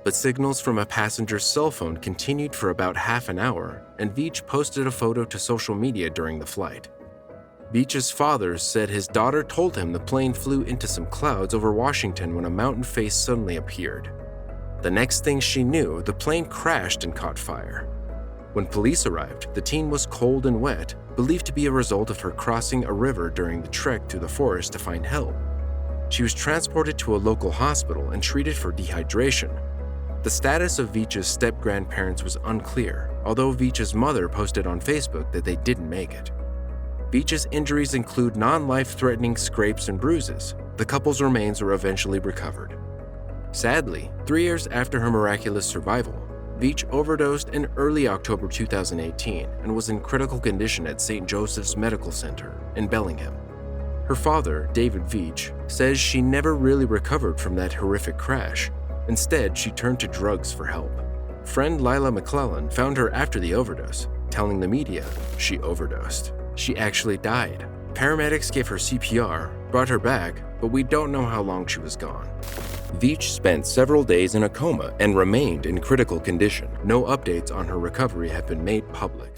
But signals from a passenger's cell phone continued for about half an hour, and Beach posted a photo to social media during the flight. Beach's father said his daughter told him the plane flew into some clouds over Washington when a mountain face suddenly appeared. The next thing she knew, the plane crashed and caught fire. When police arrived, the teen was cold and wet, believed to be a result of her crossing a river during the trek through the forest to find help. She was transported to a local hospital and treated for dehydration. The status of Veach's step-grandparents was unclear, although Veach's mother posted on Facebook that they didn't make it. Veach's injuries include non-life-threatening scrapes and bruises. The couple's remains were eventually recovered. Sadly, 3 years after her miraculous survival, Veach overdosed in early October 2018 and was in critical condition at St. Joseph's Medical Center in Bellingham. Her father, David Veach, says she never really recovered from that horrific crash. Instead, she turned to drugs for help. Friend Lila McClellan found her after the overdose, telling the media she overdosed. She actually died. Paramedics gave her CPR, brought her back, but we don't know how long she was gone. Veach spent several days in a coma and remained in critical condition. No updates on her recovery have been made public.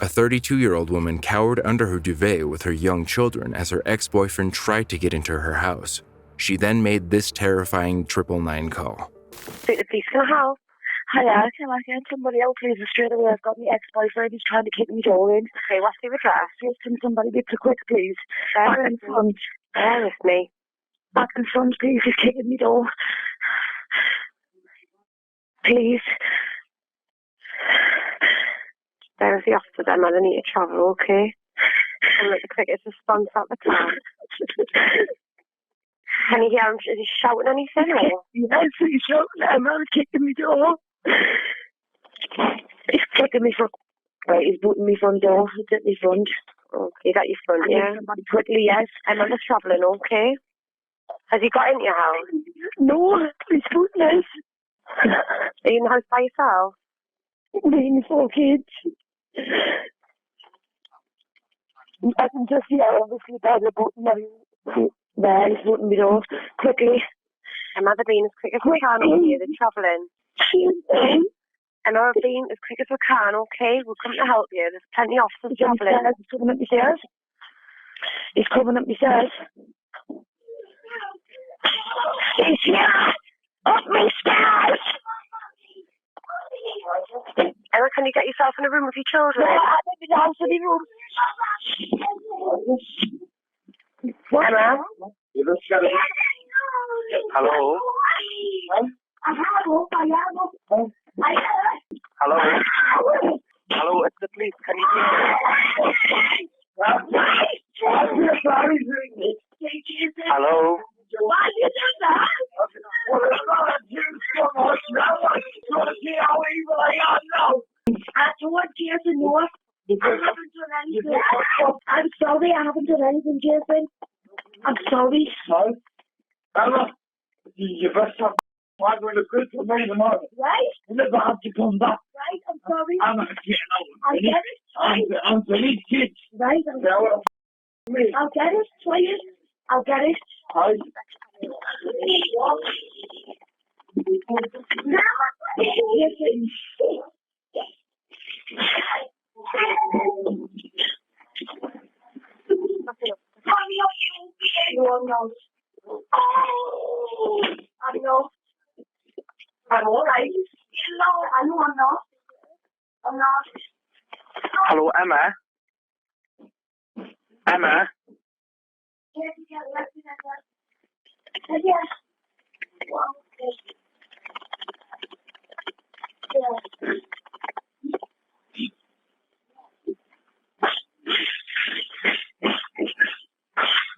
A 32-year-old woman cowered under her duvet with her young children as her ex-boyfriend tried to get into her house. She then made this terrifying 999 call. Please, can I help? Hiya, can I get somebody else, please? Straight away, I've got my ex-boyfriend. He's trying to kick me door in. Okay, what's the address? Please, can somebody get to quick, please? Back in front. Bear with me. Back in front, please. He's kicking me door. Please. There's the officer then, I need to travel, okay? I'm like the quickest response at the time. Can you hear him? Is he shouting anything? Or? Yes, he's shouting at him. He's kicking me door. He's kicking me front. Right, he's booting me front door. He's at me front. Okay, got your front, yeah? Somebody quickly, yes. I'm on the travelling, okay? Has he got into your house? No, he's booting us. Are you in the house by yourself? Me and 4 kids. I can just hear obviously by the button there, he's booting me door. Quickly. I'm either being as quick as we can over here, they're travelling. I'm either being as quick as we can, okay? We'll come to help you. There's plenty of officers travelling. He's coming up the stairs. He's coming up the stairs. He's here! Up my stairs! Emma, can you get yourself in a room with your children? Yeah, I'm in the house in the room. Emma? Hello? Hello? Hello, it's the police. Can you hear me? Hello? I'm sorry, I haven't done anything, Jason. I'm sorry. No. Emma, you best have I'm going to quit for me tomorrow. Right? You never have to come back. Right, I'm sorry. I'm not getting out. I get it. I'm for these kids. Right, I'll get it. Try it. I'll get it. Right. I know. I'm all right. I know I'm not. I'm not. Hello, Emma? Emma? Yes.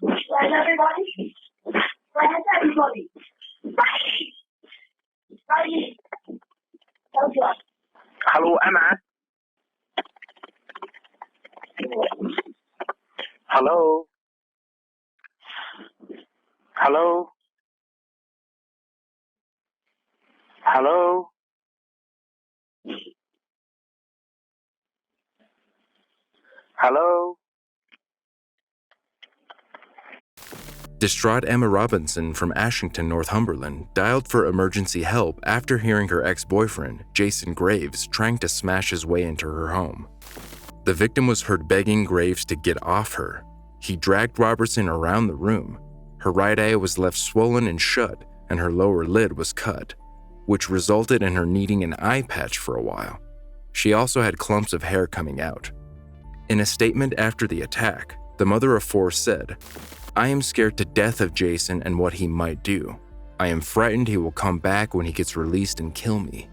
Where's everybody? Where's everybody? Hello, Emma? Hello? Hello? Hello? Hello? Distraught Emma Robinson from Ashington, Northumberland, dialed for emergency help after hearing her ex-boyfriend, Jason Graves, trying to smash his way into her home. The victim was heard begging Graves to get off her. He dragged Robertson around the room. Her right eye was left swollen and shut, and her lower lid was cut, which resulted in her needing an eye patch for a while. She also had clumps of hair coming out. In a statement after the attack, the mother of 4 said, "I am scared to death of Jason and what he might do. I am frightened he will come back when he gets released and kill me."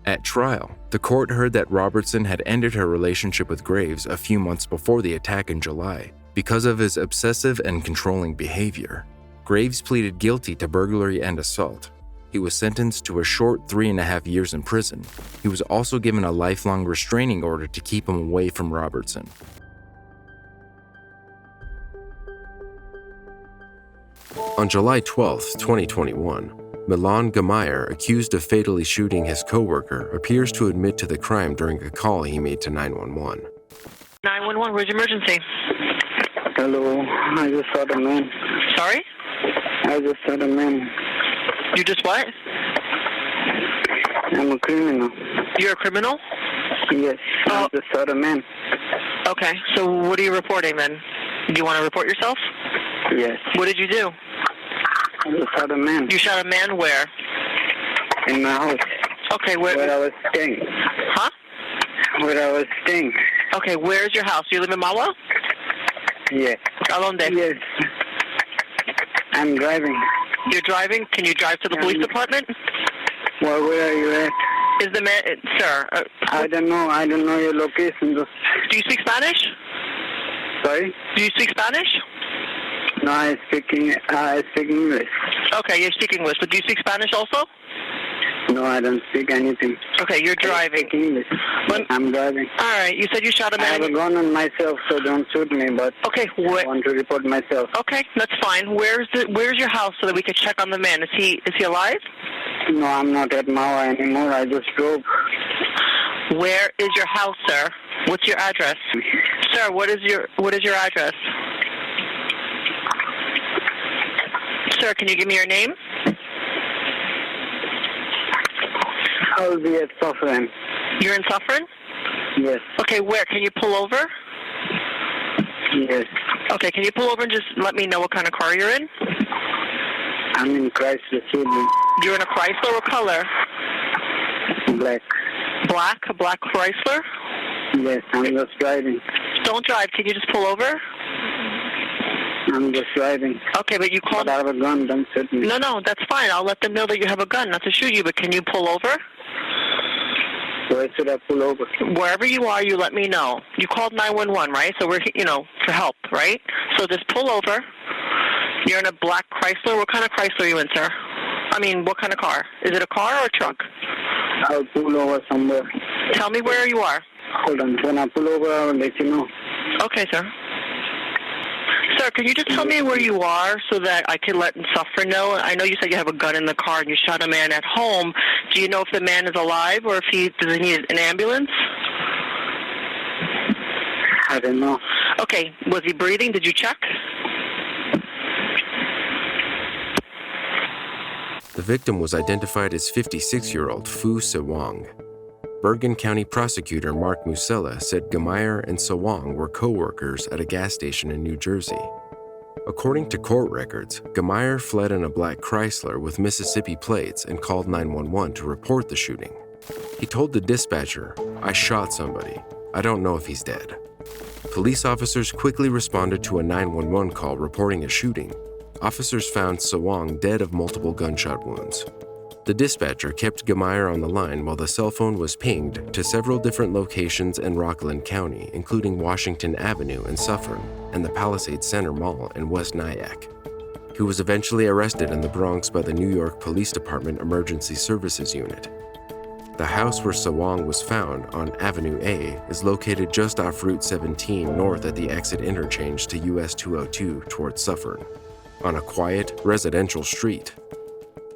At trial, the court heard that Robertson had ended her relationship with Graves a few months before the attack in July because of his obsessive and controlling behavior. Graves pleaded guilty to burglary and assault. He was sentenced to a short 3.5 years in prison. He was also given a lifelong restraining order to keep him away from Robertson. On July 12, 2021, Milan Gemeyer, accused of fatally shooting his coworker, appears to admit to the crime during a call he made to 911. 911, where's your emergency? Hello, I just saw the man. Sorry? I just saw the man. You just what? I'm a criminal. You're a criminal? Yes, I just saw the man. Okay, so what are you reporting then? Do you want to report yourself? Yes. What did you do? I just saw the man. You shot a man where? In my house. Okay, where I was staying. Huh? Where I was staying. Okay, where's your house? You live in Mawa? Yes. ¿A dónde? Yes. I'm driving. You're driving? Can you drive to the police department? Well, where are you at? Is the man, sir? I don't know. I don't know your location. Do you speak Spanish? Sorry? Do you speak Spanish? No, I speak English. Okay, you speak English, but do you speak Spanish also? No, I don't speak anything. Okay, you're driving. I speak English. I'm driving. All right, you said you shot a man. I have a gun on myself, so don't shoot me, but okay, I want to report myself. Okay, that's fine. Where's your house so that we could check on the man? Is he alive? No, I'm not at Mawa anymore. I just drove. Where is your house, sir? What's your address? Sir, what is your address? Sir, can you give me your name? I'll be at Suffering. You're in Suffering? Yes. Okay, where? Can you pull over? Yes. Okay, can you pull over and just let me know what kind of car you're in? I'm in Chrysler Children. You're in a Chrysler? What color? Black. Black? A black Chrysler? Yes, I'm just driving. Don't drive. Can you just pull over? I'm just driving. Okay, but you called... But I have a gun. Don't shoot me. No, that's fine. I'll let them know that you have a gun, not to shoot you, but can you pull over? Where should I pull over? Wherever you are, you let me know. You called 911, right? So we're, for help, right? So just pull over. You're in a black Chrysler. What kind of Chrysler are you in, sir? I mean, what kind of car? Is it a car or a truck? I'll pull over somewhere. Tell me where you are. Hold on. When I pull over, I'll let you know. Okay, sir. Sir, can you just tell me where you are so that I can let Suffer know? I know you said you have a gun in the car and you shot a man at home. Do you know if the man is alive or if does he need an ambulance? I don't know. Okay, was he breathing? Did you check? The victim was identified as 56-year-old Fu Sewang. Bergen County prosecutor Mark Musella said Gemeyer and Sewang were co-workers at a gas station in New Jersey. According to court records, Gemeyer fled in a black Chrysler with Mississippi plates and called 911 to report the shooting. He told the dispatcher, "I shot somebody. I don't know if he's dead." Police officers quickly responded to a 911 call reporting a shooting. Officers found Sewang dead of multiple gunshot wounds. The dispatcher kept Gemeyer on the line while the cell phone was pinged to several different locations in Rockland County, including Washington Avenue in Suffern and the Palisades Center Mall in West Nyack. He was eventually arrested in the Bronx by the New York Police Department Emergency Services Unit. The house where Sewang was found on Avenue A is located just off Route 17 north at the exit interchange to US 202 towards Suffern, on a quiet, residential street.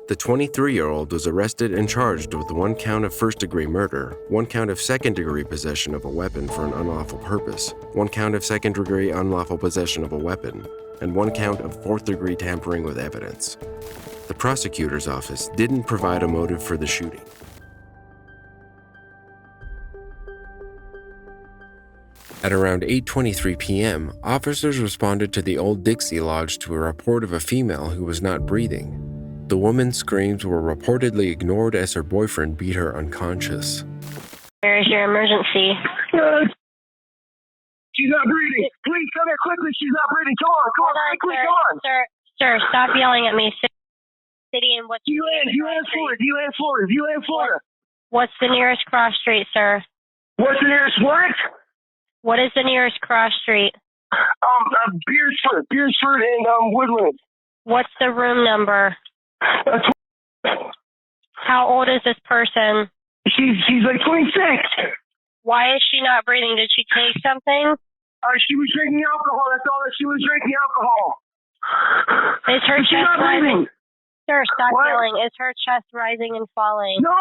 The 23-year-old was arrested and charged with 1 count of first-degree murder, 1 count of second-degree possession of a weapon for an unlawful purpose, 1 count of second-degree unlawful possession of a weapon, and 1 count of fourth-degree tampering with evidence. The prosecutor's office didn't provide a motive for the shooting. At around 8:23 p.m., officers responded to the Old Dixie Lodge to a report of a female who was not breathing. The woman's screams were reportedly ignored as her boyfriend beat her unconscious. Where is your emergency? She's not breathing. Please come here quickly. She's not breathing. Come on, quickly, come on. Sir, stop yelling at me. City and what? UN Florida. What's the nearest cross street, sir? What's the nearest what? What is the nearest cross street? Beersford and Woodland. What's the room number? How old is this person? She's like 26. Why is she not breathing? Did she take something? She was drinking alcohol. That's all that she was drinking alcohol. Is her She's chest not rising? breathing. Sir, stop What? yelling. Is her chest rising and falling? No,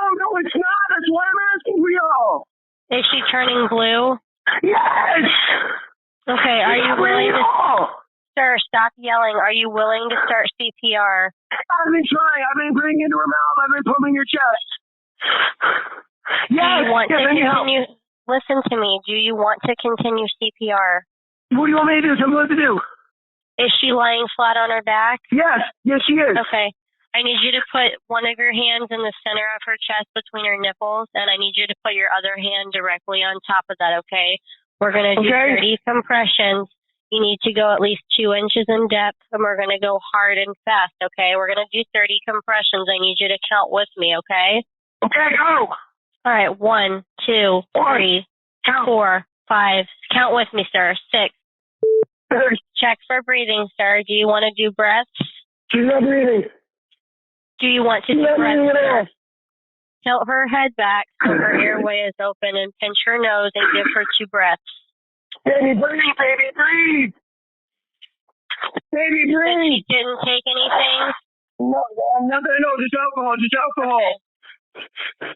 it's not. That's why I'm asking for y'all. Is she turning blue? Yes. Okay, are you willing to... Sir, stop yelling. Are you willing to start CPR? I've been trying. I've been bringing it to her mouth. I've been pumping your chest. Yes. Do you want to I need help. continue... Listen to me. Do you want to continue CPR? What do you want me to do? Tell me what to do. Is she lying flat on her back? Yes. Yes, she is. Okay. I need you to put one of your hands in the center of her chest between her nipples, and I need you to put your other hand directly on top of that, okay? We're going to do 30 compressions. You need to go at least 2 inches in depth, and we're going to go hard and fast, okay? We're going to do 30 compressions. I need you to count with me, okay? Okay, go. All right, 1, 2, 3, 4, 5. Count with me, sir. 6. Check for breathing, sir. Do you want to do breaths? She's not breathing. Do you want to do breaths? Tilt her head back so her airway is open and pinch her nose and give her 2 breaths. Baby, breathe, baby, breathe. Baby, breathe. She didn't take anything? No, nothing, no, just alcohol, Okay.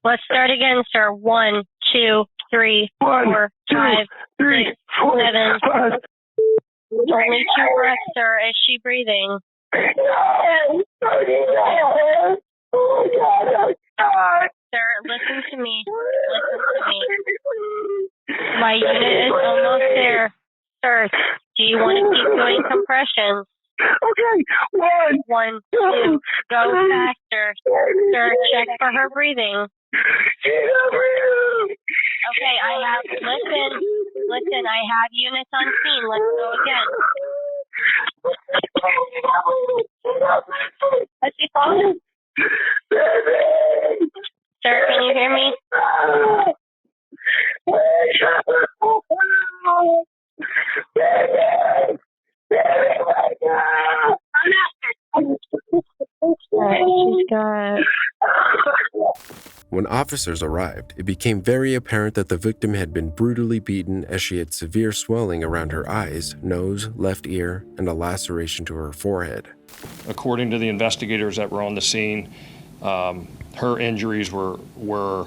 Let's start again, sir. 1, 2, 3, 4, 5, 6, 7. Only 2 breaths, sir. Is she breathing? No. Oh, God. Sir, listen to me. My unit is almost there. Sir, do you want to keep doing compressions? Okay. 1, 2, go faster. Sir, check for her breathing. Okay, listen, I have units on scene. Let's go again. Is she falling? Sir, can you hear me? When officers arrived, it became very apparent that the victim had been brutally beaten as she had severe swelling around her eyes, nose, left ear, and a laceration to her forehead. According to the investigators that were on the scene, her injuries were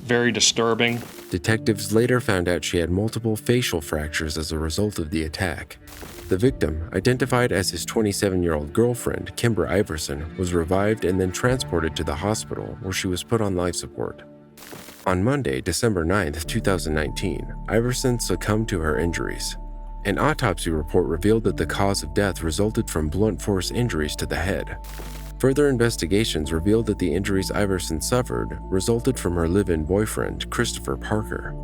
very disturbing. Detectives later found out she had multiple facial fractures as a result of the attack. The victim, identified as his 27-year-old girlfriend, Kimber Iverson, was revived and then transported to the hospital where she was put on life support. On Monday, December 9th, 2019, Iverson succumbed to her injuries. An autopsy report revealed that the cause of death resulted from blunt force injuries to the head. Further investigations revealed that the injuries Iverson suffered resulted from her live-in boyfriend, Christopher Parker.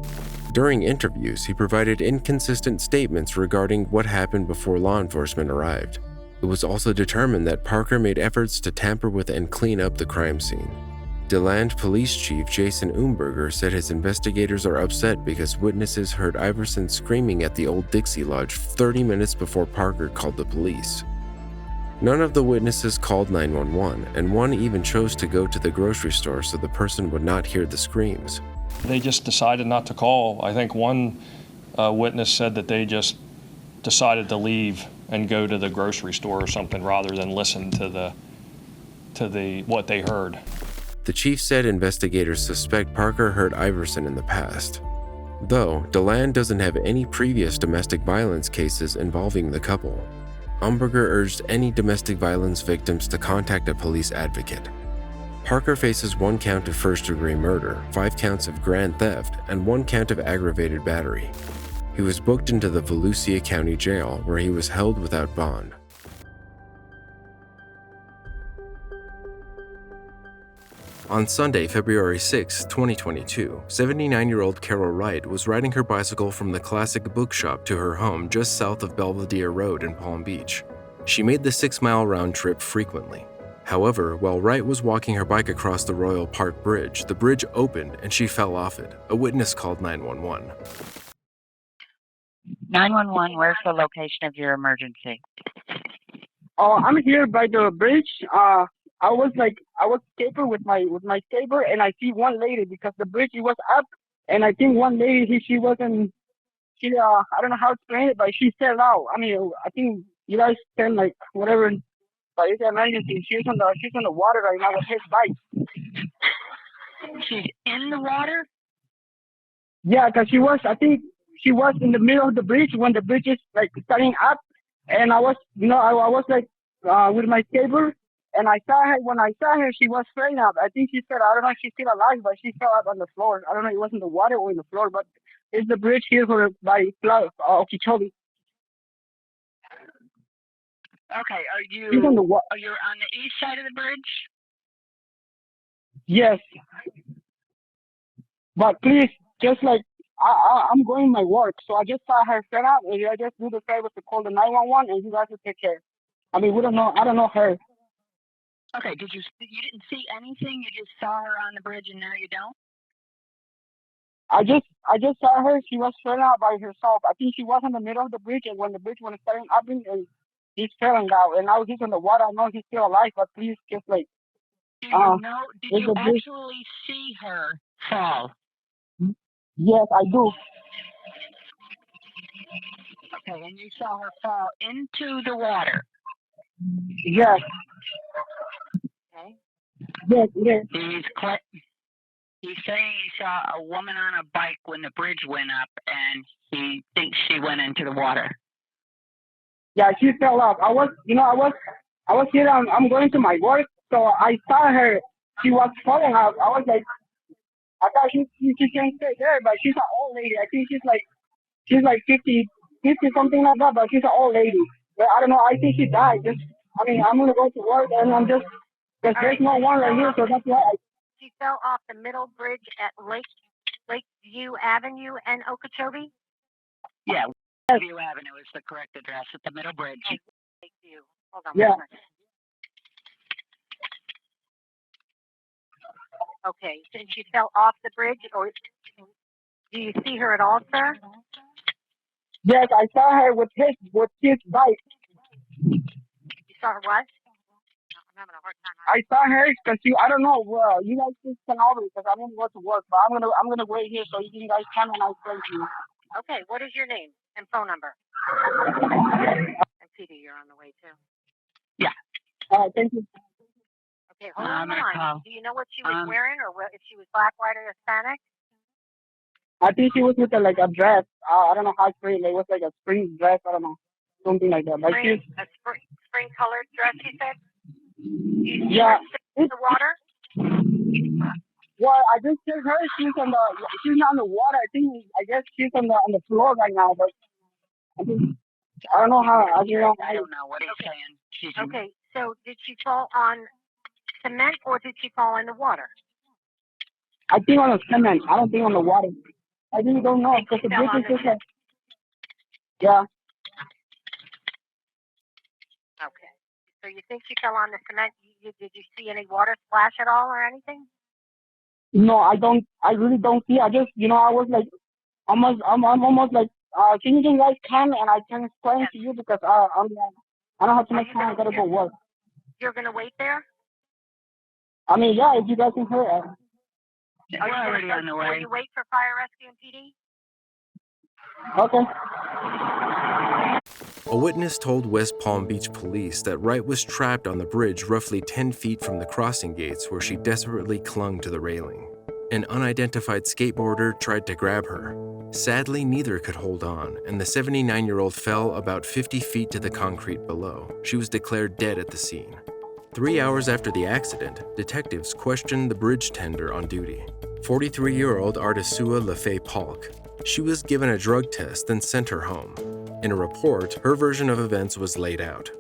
During interviews, he provided inconsistent statements regarding what happened before law enforcement arrived. It was also determined that Parker made efforts to tamper with and clean up the crime scene. DeLand Police Chief Jason Umberger said his investigators are upset because witnesses heard Iverson screaming at the old Dixie Lodge 30 minutes before Parker called the police. None of the witnesses called 911, and one even chose to go to the grocery store so the person would not hear the screams. They just decided not to call. I think one witness said that they just decided to leave and go to the grocery store or something rather than listen to what they heard. The chief said investigators suspect Parker hurt Iverson in the past. Though, DeLand doesn't have any previous domestic violence cases involving the couple. Umberger urged any domestic violence victims to contact a police advocate. Parker faces 1 count of first-degree murder, 5 counts of grand theft, and 1 count of aggravated battery. He was booked into the Volusia County Jail, where he was held without bond. On Sunday, February 6, 2022, 79-year-old Carol Wright was riding her bicycle from the Classic Bookshop to her home just south of Belvedere Road in Palm Beach. She made the 6-mile round trip frequently. However, while Wright was walking her bike across the Royal Park Bridge, the bridge opened and she fell off it. A witness called 911. 911, where's the location of your emergency? I'm here by the bridge. I was skater with my skater, and I see one lady because the bridge it was up, and I think one lady she wasn't. I don't know how to explain it, but she fell out. I mean, I think you guys can like whatever, but it's an emergency. She's on the water right now with his bike. She's in the water? Yeah, because I think she was in the middle of the bridge when the bridge is like starting up, and I was like with my skateboard, and I saw her. When I saw her, she was straight up. I think she fell. I don't know if she's still alive, but she fell out on the floor. I don't know, it was in the water or in the floor, but it's the bridge here by Okeechobee. Okay, She's on the you're on the east side of the bridge? Yes. But please, just like, I'm going my work, so I just saw her set up, and I just do the favor to call the 911, and you guys will take care. I mean, I don't know her. Okay, you didn't see anything? You just saw her on the bridge and now you don't? I just saw her. She was straight out by herself. I think she was in the middle of the bridge, and when the bridge was starting up, and he's falling out, and now he's in the water. I know he's still alive, but please, just like. Did you actually see her fall? Yes, I do. Okay, and you saw her fall into the water? Yes. Okay. Yes. He's saying he saw a woman on a bike when the bridge went up, and he thinks she went into the water. Yeah, she fell off. I was here. I'm going to my work, so I saw her. She was falling out. I was like, I thought she can't stay there, but she's an old lady. I think she's like 50 something like that, but she's an old lady. But I don't know. I think she died. I'm gonna go to work, and I'm just because there's no one right here, so that's why. She fell off the middle bridge at Lakeview Avenue and Okeechobee? Yeah, Lakeview Avenue is the correct address at the middle bridge. Lakeview. Hold on. Yeah. Okay, so she fell off the bridge, or do you see her at all, sir? Yes, I saw her with his bike. You saw her what? I'm having a hard time. I saw her because I don't know. You guys just come over because I'm gonna go to work, but I'm gonna wait here so you guys come and I'll explain to you. Okay, what is your name and phone number? And PD, you're on the way too. Yeah. Thank you. Okay, hold on the line. Do you know what she was wearing, or if she was black, white, or Hispanic? I think she was with a dress. I don't know how to explain it. It was like a spring dress. I don't know, something like that. Spring colored dress, you said? Yeah. In the water? Well, I just heard her. She's not on the water. I guess she's on the floor right now. But I don't know how. I don't know what he's saying. Okay, so did she fall on cement or did she fall in the water? I think on the cement. I don't think on the water. I really don't know because the bridge is just like. Yeah. Okay. So you think she fell on the cement? Did you see any water splash at all or anything? No, I don't. I really don't see. I just, I was like, I'm almost like, can you guys come and I can explain to you because I don't have too much time. I gotta go work. You're gonna wait there? I mean, yeah, if you guys can hear it. We're already on the way. Will you wait for fire rescue and PD? Okay. A witness told West Palm Beach police that Wright was trapped on the bridge roughly 10 feet from the crossing gates where she desperately clung to the railing. An unidentified skateboarder tried to grab her. Sadly, neither could hold on, and the 79-year-old fell about 50 feet to the concrete below. She was declared dead at the scene. 3 hours after the accident, detectives questioned the bridge tender on duty, 43-year-old Artisua LaFay Polk. She was given a drug test and sent her home. In a report, her version of events was laid out.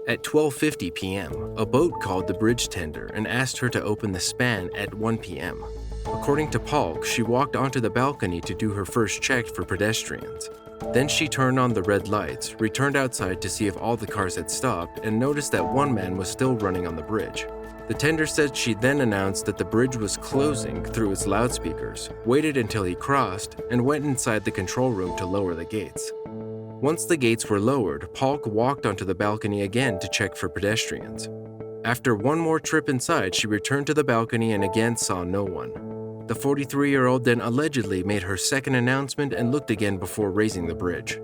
At 12:50 p.m., a boat called the bridge tender and asked her to open the span at 1 p.m. According to Polk, she walked onto the balcony to do her first check for pedestrians. Then she turned on the red lights, returned outside to see if all the cars had stopped, and noticed that one man was still running on the bridge. The tender said she then announced that the bridge was closing through its loudspeakers, waited until he crossed, and went inside the control room to lower the gates. Once the gates were lowered, Polk walked onto the balcony again to check for pedestrians. After one more trip inside, she returned to the balcony and again saw no one. The 43-year-old then allegedly made her second announcement and looked again before raising the bridge.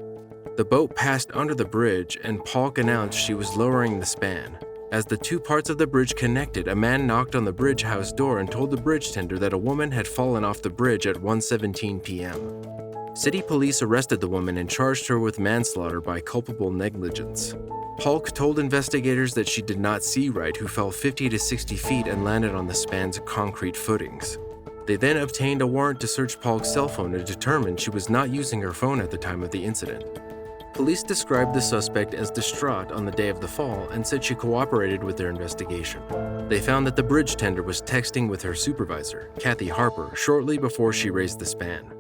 The boat passed under the bridge, and Polk announced she was lowering the span. As the two parts of the bridge connected, a man knocked on the bridge house door and told the bridge tender that a woman had fallen off the bridge at 1:17 p.m. City police arrested the woman and charged her with manslaughter by culpable negligence. Polk told investigators that she did not see Wright, who fell 50 to 60 feet and landed on the span's concrete footings. They then obtained a warrant to search Polk's cell phone and determined she was not using her phone at the time of the incident. Police described the suspect as distraught on the day of the fall and said she cooperated with their investigation. They found that the bridge tender was texting with her supervisor, Kathy Harper, shortly before she raised the span.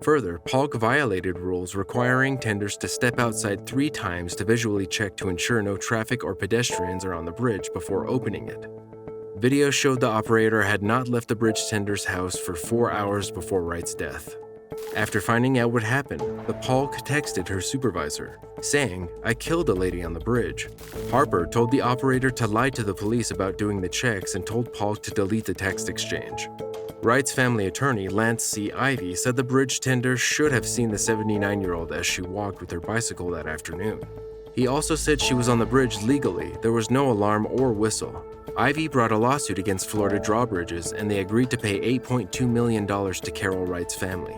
Further, Polk violated rules requiring tenders to step outside 3 times to visually check to ensure no traffic or pedestrians are on the bridge before opening it. Video showed the operator had not left the bridge tender's house for 4 hours before Wright's death. After finding out what happened, the Polk texted her supervisor, saying, "I killed a lady on the bridge." Harper told the operator to lie to the police about doing the checks and told Polk to delete the text exchange. Wright's family attorney, Lance C. Ivey, said the bridge tender should have seen the 79-year-old as she walked with her bicycle that afternoon. He also said she was on the bridge legally, there was no alarm or whistle. Ivey brought a lawsuit against Florida Drawbridges, and they agreed to pay $8.2 million to Carol Wright's family.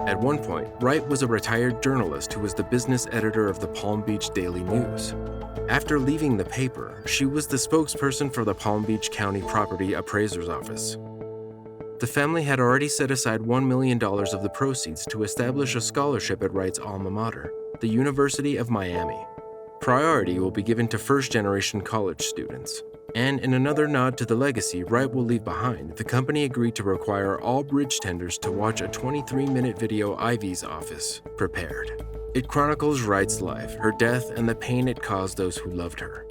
At one point, Wright was a retired journalist who was the business editor of the Palm Beach Daily News. After leaving the paper, she was the spokesperson for the Palm Beach County Property Appraiser's Office. The family had already set aside $1 million of the proceeds to establish a scholarship at Wright's alma mater, the University of Miami. Priority will be given to first-generation college students. And in another nod to the legacy Wright will leave behind, the company agreed to require all bridge tenders to watch a 23-minute video Ivey's office prepared. It chronicles Wright's life, her death, and the pain it caused those who loved her.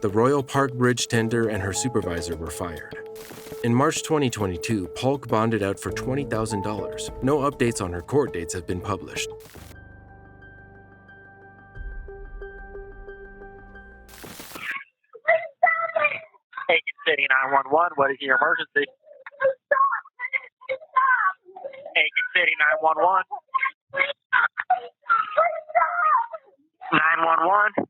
The Royal Park bridge tender and her supervisor were fired. In March 2022, Polk bonded out for $20,000. No updates on her court dates have been published. Aiken City 911, what is your emergency? Aiken City 911. 911.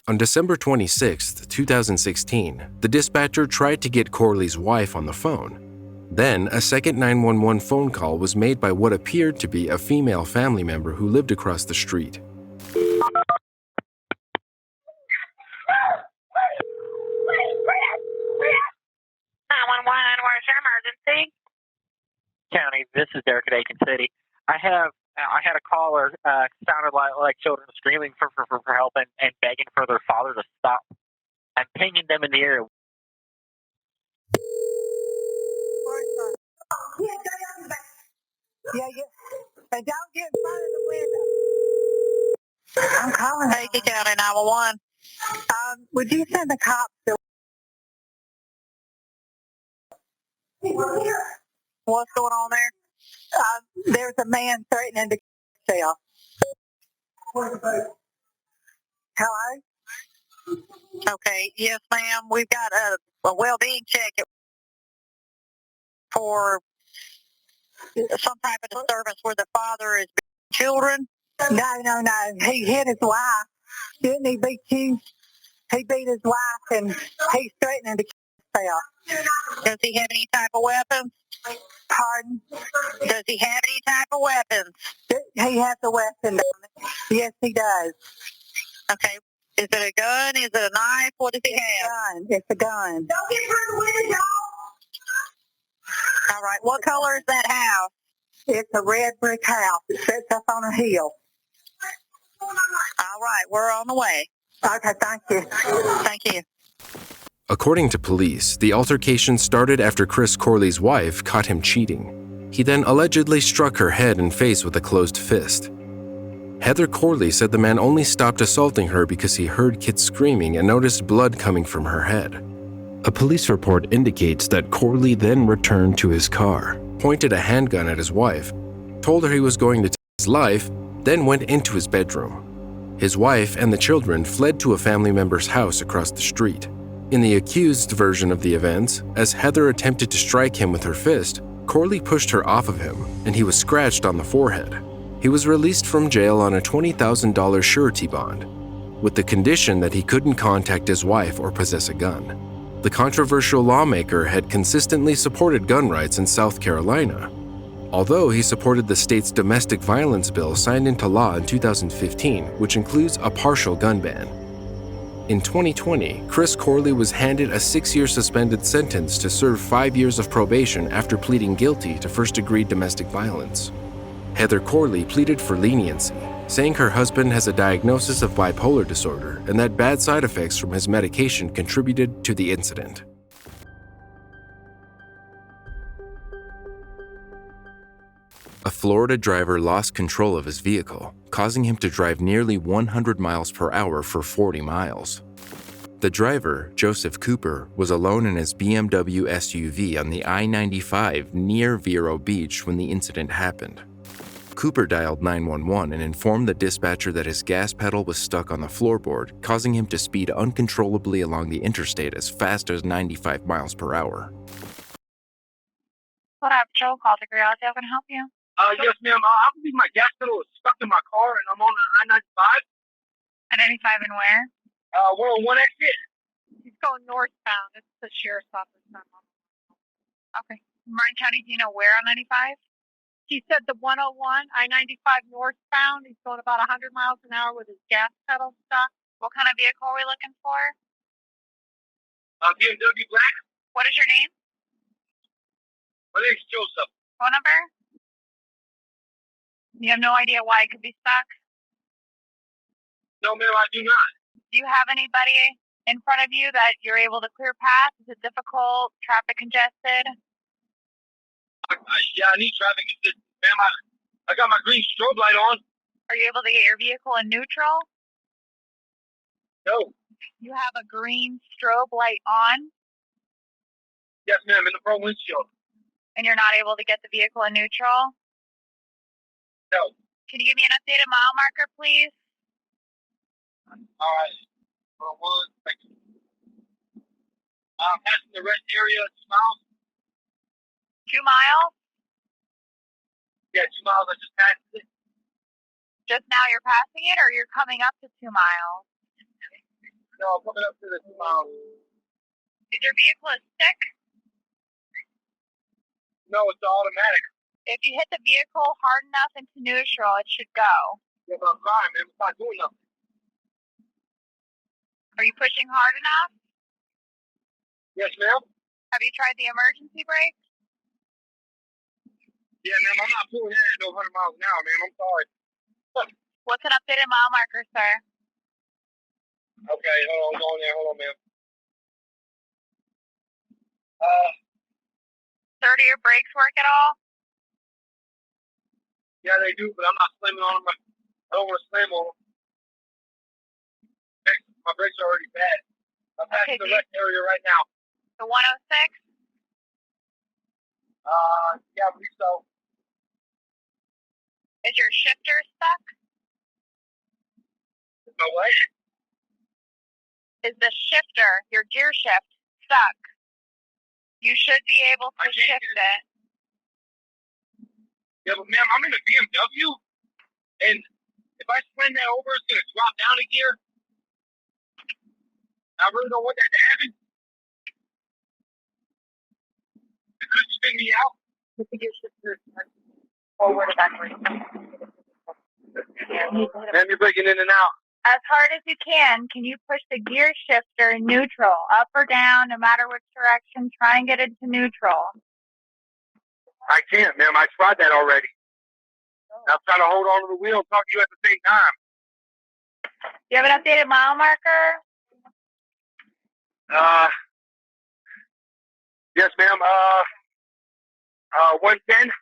On December 26, 2016, the dispatcher tried to get Corley's wife on the phone. Then, a second 911 phone call was made by what appeared to be a female family member who lived across the street. 911, where's your emergency? County, this is Derek at Aiken City. I had a caller sounded like children screaming for help and begging for their father to stop. I'm pinging them in the area. Yeah. And don't get in front of the window. I'm calling Aiken County 911. Would you send the cops to... What's going on there? There's a man threatening to kill himself. Hello? Okay, yes, ma'am. We've got a well-being check for some type of disturbance where the father is beating children. No. He hit his wife. Didn't he beat you? He beat his wife, and he's threatening to kill himself. Does he have any type of weapons? Pardon? Does he have any type of weapons? He has a weapon. Yes, he does. Okay. Is it a gun? Is it a knife? What does he have? It's a gun. Don't get through the window, y'all. All right. What color is that house? It's a red brick house. It sits up on a hill. All right. We're on the way. Okay. Thank you. Thank you. According to police, the altercation started after Chris Corley's wife caught him cheating. He then allegedly struck her head and face with a closed fist. Heather Corley said the man only stopped assaulting her because he heard kids screaming and noticed blood coming from her head. A police report indicates that Corley then returned to his car, pointed a handgun at his wife, told her he was going to take his life, then went into his bedroom. His wife and the children fled to a family member's house across the street. In the accused version of the events, as Heather attempted to strike him with her fist, Corley pushed her off of him, and he was scratched on the forehead. He was released from jail on a $20,000 surety bond, with the condition that he couldn't contact his wife or possess a gun. The controversial lawmaker had consistently supported gun rights in South Carolina, although he supported the state's domestic violence bill signed into law in 2015, which includes a partial gun ban. In 2020, Chris Corley was handed a 6-year suspended sentence to serve 5 years of probation after pleading guilty to first-degree domestic violence. Heather Corley pleaded for leniency, saying her husband has a diagnosis of bipolar disorder and that bad side effects from his medication contributed to the incident. A Florida driver lost control of his vehicle, causing him to drive nearly 100 miles per hour for 40 miles. The driver, Joseph Cooper, was alone in his BMW SUV on the I-95 near Vero Beach when the incident happened. Cooper dialed 911 and informed the dispatcher that his gas pedal was stuck on the floorboard, causing him to speed uncontrollably along the interstate as fast as 95 miles per hour. What up, Joe? Call the garage. How can I help you? Yes, ma'am. I believe my gas pedal is stuck in my car, and I'm on the I-95. I-95 and where? 101 exit. He's going northbound. It's the sheriff's office. Okay. Martin County, do you know where on 95? He said the 101, I-95 northbound. He's going about 100 miles an hour with his gas pedal stuck. What kind of vehicle are we looking for? BMW black. What is your name? My name's Joseph. Phone number? You have no idea why it could be stuck? No, ma'am, I do not. Do you have anybody in front of you that you're able to clear past? Is it difficult? Traffic congested? Yeah, I need traffic assistance, ma'am. I got my green strobe light on. Are you able to get your vehicle in neutral? No. You have a green strobe light on? Yes, ma'am, in the front windshield. And you're not able to get the vehicle in neutral? No. Can you give me an updated mile marker, please? All right. For 1 second. Passing the rest area, 2 miles. 2 miles? Yeah, 2 miles. I just passed it. Just now you're passing it, or you're coming up to 2 miles? No, I'm coming up to the 2 miles. Is your vehicle a stick? No, it's automatic. If you hit the vehicle hard enough into neutral, it should go. Yeah, but I'm trying, man. It's not doing nothing. Are you pushing hard enough? Yes, ma'am. Have you tried the emergency brake? Yeah, ma'am. I'm not pulling in at no 100 miles an hour, ma'am. I'm sorry. What's an updated mile marker, sir? Okay, hold on there. Hold on, ma'am. Sir, do your brakes work at all? Yeah, they do, but I'm not slamming on them. I don't want to slam on them. My brakes are already bad. I'm passing the rest area right now. The 106? Yeah, I believe so. Is your shifter stuck? Is my what? Is the shifter, your gear shift, stuck? You should be able to shift it. Yeah, but ma'am, I'm in a BMW, and if I slam that over, it's going to drop down a gear. I really don't want that to happen. It could spin me out. With the gear shifter forward or backward. Ma'am, you're breaking in and out. As hard as you can you push the gear shifter in neutral, up or down, no matter which direction, try and get it to neutral. I can't, ma'am. I tried that already. I'm trying to hold on to the wheel and talk to you at the same time. Do you have an updated mile marker? Yes, ma'am. 110.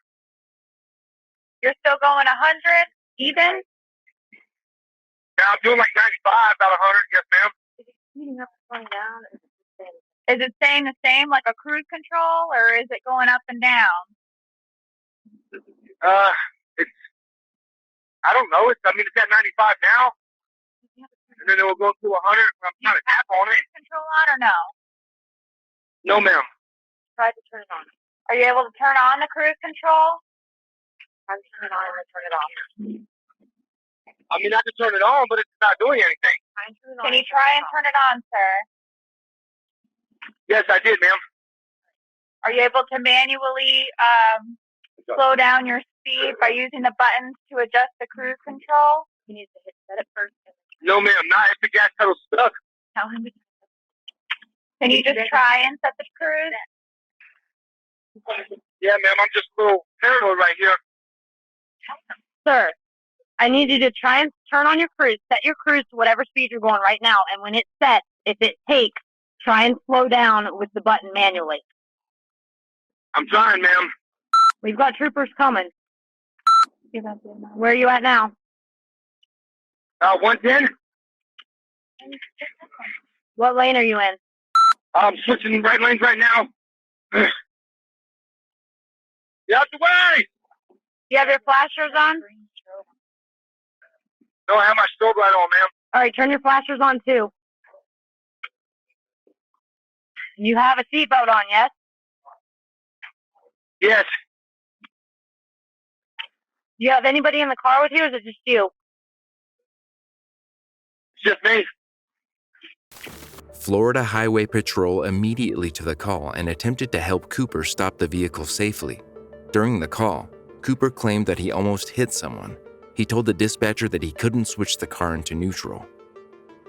You're still going 100 even? Yeah, I'm doing like 95 out of 100. Yes, ma'am. Is it staying the same, like a cruise control, or is it going up and down? It's, I don't know. It's at 95 now. And then it will go to 100 if I'm trying to tap on it. Control on or no? No, ma'am. Try to turn it on. Are you able to turn on the cruise control? Try to turn it on and then turn it off. I mean, I can turn it on, but it's not doing anything. Can you try and turn it on, sir? Yes, I did, ma'am. Are you able to manually slow down your speed by using the buttons to adjust the cruise control? You need to hit set it first. No, ma'am. Not if the gas pedal's stuck. Tell him to. Can you just try and set the cruise? Yeah, ma'am. I'm just a little paranoid right here. Sir, I need you to try and turn on your cruise. Set your cruise to whatever speed you're going right now. And when it's set, if it takes, try and slow down with the button manually. I'm trying, ma'am. We've got troopers coming. Where are you at now? 110. What lane are you in? I'm switching right lanes right now. Get out the way! You have your flashers on? No, I have my strobe light on, ma'am. All right, turn your flashers on too. You have a seatbelt on, yes? Yes. Do you have anybody in the car with you, or is it just you? It's just me. Florida Highway Patrol immediately took the call and attempted to help Cooper stop the vehicle safely. During the call, Cooper claimed that he almost hit someone. He told the dispatcher that he couldn't switch the car into neutral.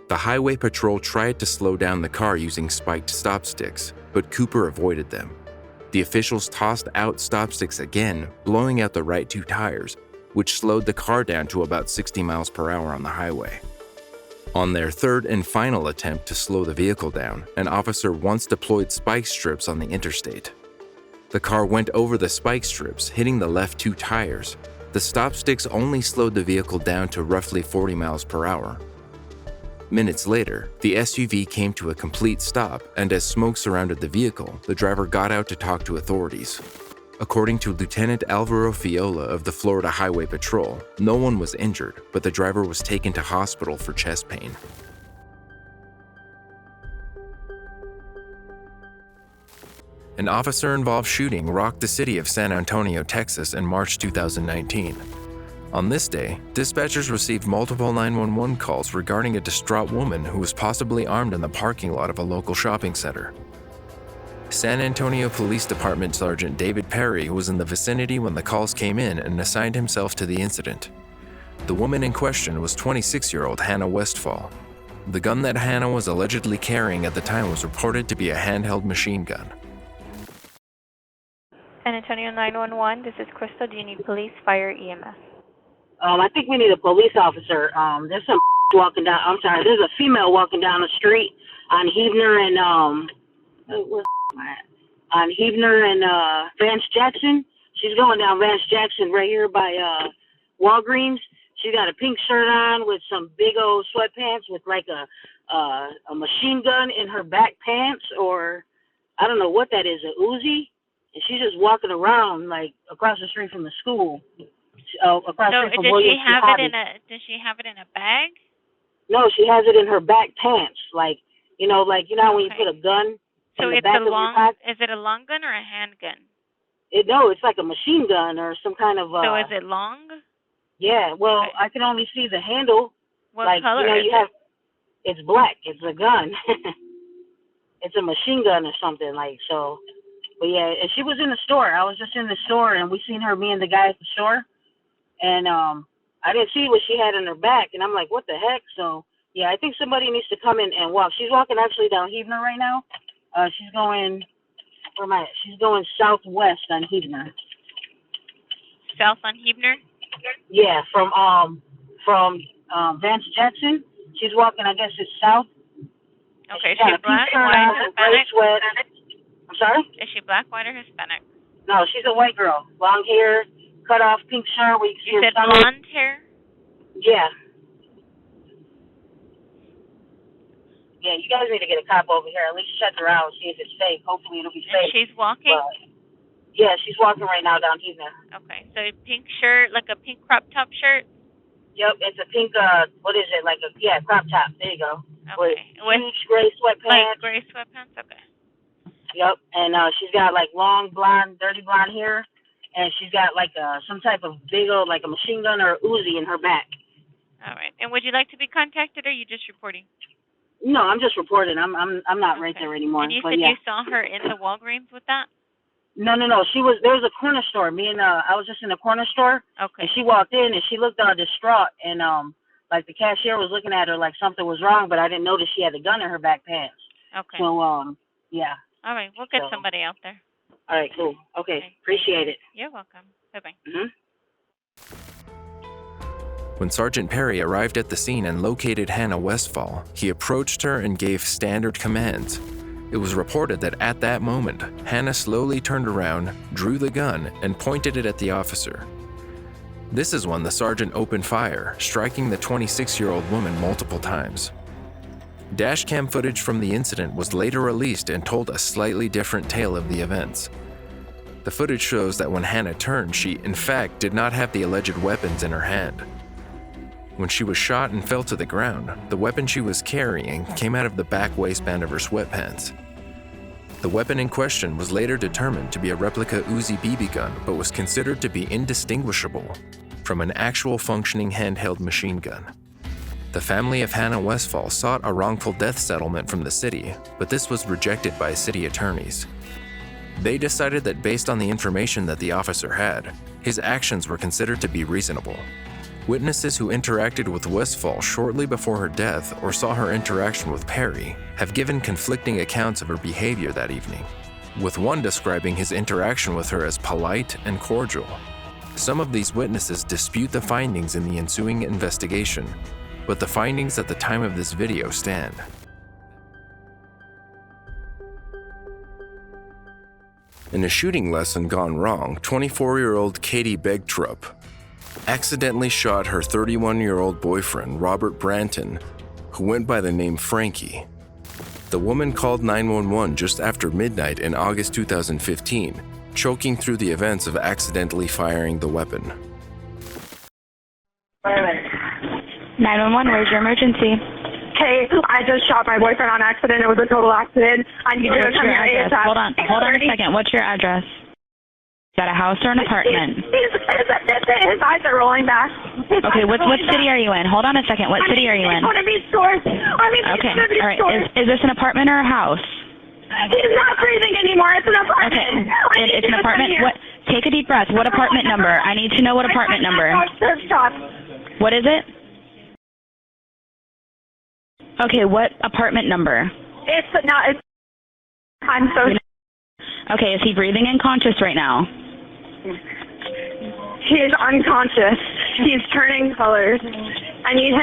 The Highway Patrol tried to slow down the car using spiked stop sticks, but Cooper avoided them. The officials tossed out stop sticks again, blowing out the right two tires, which slowed the car down to about 60 miles per hour on the highway. On their third and final attempt to slow the vehicle down, an officer once deployed spike strips on the interstate. The car went over the spike strips, hitting the left two tires. The stop sticks only slowed the vehicle down to roughly 40 miles per hour. Minutes later, the SUV came to a complete stop, and as smoke surrounded the vehicle, the driver got out to talk to authorities. According to Lieutenant Alvaro Fiola of the Florida Highway Patrol, no one was injured, but the driver was taken to hospital for chest pain. An officer-involved shooting rocked the city of San Antonio, Texas in March 2019. On this day, dispatchers received multiple 911 calls regarding a distraught woman who was possibly armed in the parking lot of a local shopping center. San Antonio Police Department Sergeant David Perry was in the vicinity when the calls came in and assigned himself to the incident. The woman in question was 26-year-old Hannah Westfall. The gun that Hannah was allegedly carrying at the time was reported to be a handheld machine gun. San Antonio 911, this is Crystal. Do you need police, fire, EMS? I think we need a police officer. There's some walking down. I'm sorry. There's a female walking down the street on Heavener and Heavener and Vance Jackson. She's going down Vance Jackson right here by Walgreens. She's got a pink shirt on with some big old sweatpants with like a machine gun in her back pants, or I don't know what that is, a Uzi. And she's just walking around like across the street from the school. Across the street from Williams. Does she have it in a bag? No, she has it in her back pants. Like you know when you put a gun so in the back of your pack. Is it a long gun or a handgun? No, it's like a machine gun or some kind of. So is it long? Yeah. Well, okay. I can only see the handle. What color is it? It's black. It's a gun. It's a machine gun or something like so. But yeah, and she was in the store. I was just in the store, and we seen her, me and the guy at the store. And I didn't see what she had in her back, and I'm like, what the heck? So yeah, I think somebody needs to come in and walk. She's walking actually down Heavener right now. She's going. Where am I? She's going southwest on Heavener. South on Heavener? Yeah, from Vance Jackson. She's walking. I guess it's south. Okay, she's black, white, gray sweat. I'm sorry? Is she black, white, or Hispanic? No, she's a white girl. Long hair, cut off, pink shirt. You said blonde hair? Yeah. Yeah, you guys need to get a cop over here. At least check her out, see if it's fake. Hopefully it'll be fake. And she's walking? Yeah, she's walking right now down here. Okay, so pink shirt, like a pink crop top shirt? Yep, it's a pink, what is it? Like a, crop top. There you go. Okay. With huge gray sweatpants. Like gray sweatpants? Okay. Yep, and she's got like long blonde, dirty blonde hair, and she's got like some type of big old, like a machine gun or Uzi in her back. All right. And would you like to be contacted, or are you just reporting? No, I'm just reporting. I'm not right there anymore. And you but said yeah. you saw her in the Walgreens with that? No. There was a corner store. I was just in a corner store. Okay. And she walked in and she looked distraught, and like the cashier was looking at her like something was wrong, but I didn't notice she had a gun in her back pants. Okay. So yeah. All right, we'll get somebody out there. All right, cool. Okay. Appreciate it. You're welcome. Bye-bye. Mm-hmm. When Sergeant Perry arrived at the scene and located Hannah Westfall, he approached her and gave standard commands. It was reported that at that moment, Hannah slowly turned around, drew the gun, and pointed it at the officer. This is when the sergeant opened fire, striking the 26-year-old woman multiple times. Dashcam footage from the incident was later released and told a slightly different tale of the events. The footage shows that when Hannah turned, she, in fact, did not have the alleged weapons in her hand. When she was shot and fell to the ground, the weapon she was carrying came out of the back waistband of her sweatpants. The weapon in question was later determined to be a replica Uzi BB gun, but was considered to be indistinguishable from an actual functioning handheld machine gun. The family of Hannah Westfall sought a wrongful death settlement from the city, but this was rejected by city attorneys. They decided that based on the information that the officer had, his actions were considered to be reasonable. Witnesses who interacted with Westfall shortly before her death or saw her interaction with Perry have given conflicting accounts of her behavior that evening, with one describing his interaction with her as polite and cordial. Some of these witnesses dispute the findings in the ensuing investigation, but the findings at the time of this video stand. In a shooting lesson gone wrong, 24-year-old Katie Begtrup accidentally shot her 31-year-old boyfriend, Robert Branton, who went by the name Frankie. The woman called 911 just after midnight in August 2015, choking through the events of accidentally firing the weapon. 911, where's your emergency? Hey, I just shot my boyfriend on accident. It was a total accident. I need you to come here ASAP. Hold on a second. What's your address? Is that a house or an apartment? His eyes are rolling back. Okay, what city are you in? Hold on a second. What city are you in? Okay, all right. Is this an apartment or a house? He's not breathing anymore. It's an apartment. Okay, it's an apartment. What? Take a deep breath. What apartment number? I need to know what apartment number. What is it? Okay, what apartment number? I'm so. Okay, is he breathing and conscious right now? He is unconscious. He's turning colors. I need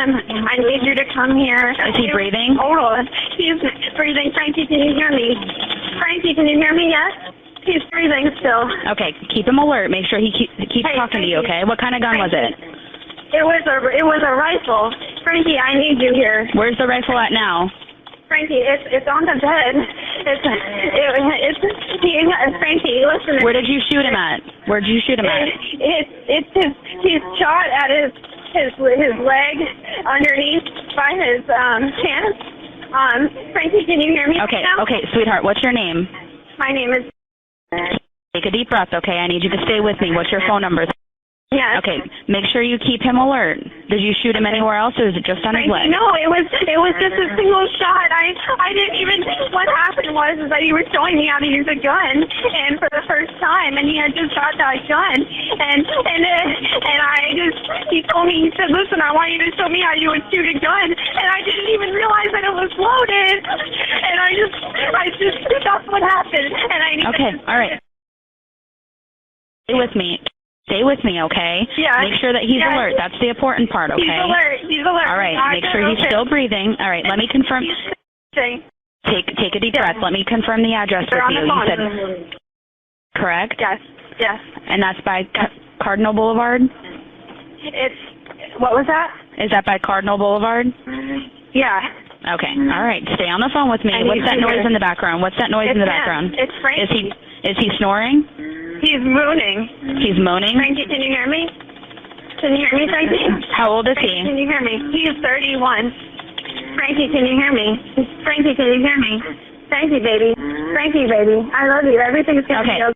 you to come here. Is he breathing? Hold on. He's breathing. Frankie, can you hear me? Frankie, can you hear me? Yes? He's breathing still. Okay, keep him alert. Make sure he keeps talking to you, okay? What kind of gun was it? It was a rifle. Frankie, I need you here. Where's the rifle at now? Frankie, it's on the bed. Frankie, listen. Where did you shoot him at? Where'd you shoot him at? He's shot at his leg underneath by his pants. Frankie, can you hear me? Okay, now? okay, sweetheart, what's your name? My name is. Take a deep breath, okay? I need you to stay with me. What's your phone number? Yes. Okay, make sure you keep him alert. Did you shoot him anywhere else, or is it just on his leg? No, it was just a single shot. I didn't even. What happened was that he was showing me how to use a gun, and for the first time, and he had just got that gun, and he told me, he said, listen, I want you to show me how you would shoot a gun, and I didn't even realize that it was loaded, and I just that's what happened, and I need. Okay, all right. Stay with me. Stay with me, okay? Yeah. Make sure that he's alert. That's the important part, okay? He's alert. All right. Make sure he's still breathing. All right. Let me confirm. Take a deep breath. Let me confirm the address They're with on you. the You phone. said correct? Yes. Yes. And that's by Cardinal Boulevard? What was that? Is that by Cardinal Boulevard? Yeah. Okay. All right. Stay on the phone with me. I What's need that to noise hear. in the background? What's that noise in the background? It's Frankie. Is he snoring? He's mooning. He's moaning? Frankie, can you hear me? Can you hear me, Frankie? How old is Frankie, he? can you hear me? He's 31. Frankie, can you hear me? Frankie, can you hear me? Frankie, baby. Frankie, baby. I love you. Everything's going to be okay.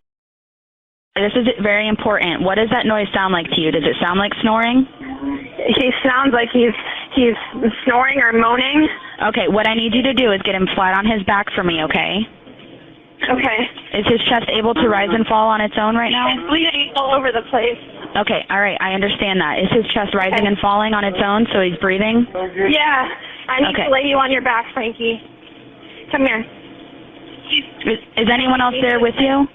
This is very important. What does that noise sound like to you? Does it sound like snoring? He sounds like he's snoring or moaning. Okay, what I need you to do is get him flat on his back for me, okay? Okay. Is his chest able to rise and fall on its own right now? It's bleeding all over the place. Okay, all right, I understand that. Is his chest rising and falling on its own so he's breathing? Yeah. I need to lay you on your back, Frankie. Come here. Is anyone else there with you?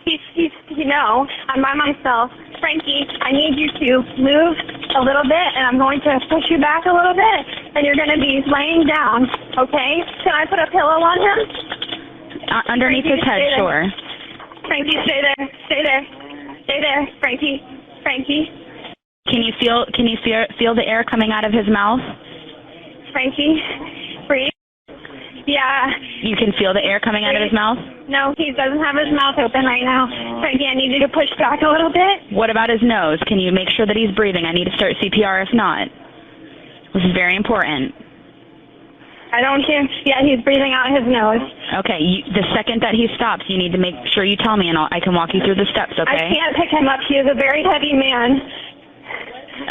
No, I'm by myself. Frankie, I need you to move a little bit, and I'm going to push you back a little bit, and you're going to be laying down, okay? Can I put a pillow on him? Underneath Frankie, his head, stay there. sure. Frankie, stay there. Stay there. Stay there, Frankie. Frankie. Can you feel the air coming out of his mouth? Frankie, breathe. Yeah. You can feel the air coming out of his mouth? No, he doesn't have his mouth open right now. Frankie, I need you to push back a little bit. What about his nose? Can you make sure that he's breathing? I need to start CPR if not. This is very important. I don't hear. Yeah, he's breathing out his nose. Okay, the second that he stops, you need to make sure you tell me and I can walk you through the steps, I okay? can't pick him up. He is a very heavy man.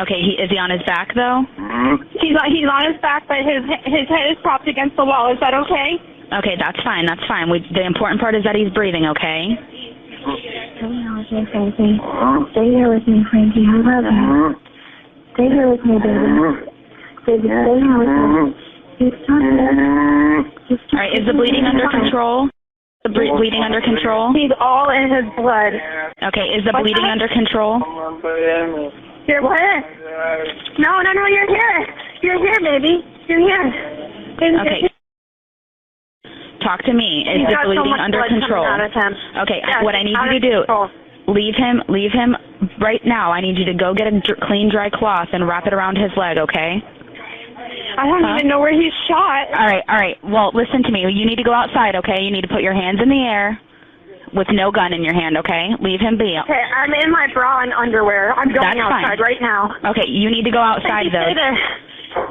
Okay, is he on his back though? He's on his back, but his head is propped against the wall. Is that okay? Okay, that's fine. That's fine. The important part is that he's breathing, okay? Stay here with me, Frankie. Stay here with me, Frankie. I love you. Stay here with me, baby. Baby, stay here with me. All right, is the bleeding under control? The bleeding under control? He's all in his blood. Okay, is the bleeding under control? You're what? No, you're here. You're here, baby. You're here. Okay. Talk to me. Is the bleeding under control? Okay, yes, what I need you to do, leave him right now. I need you to go get a clean, dry cloth and wrap it around his leg, okay? I don't even know where he's shot. All right. Well, listen to me. You need to go outside, okay? You need to put your hands in the air with no gun in your hand, okay? Leave him be. Okay, I'm in my bra and underwear. I'm going outside right now. Okay, you need to go outside, though.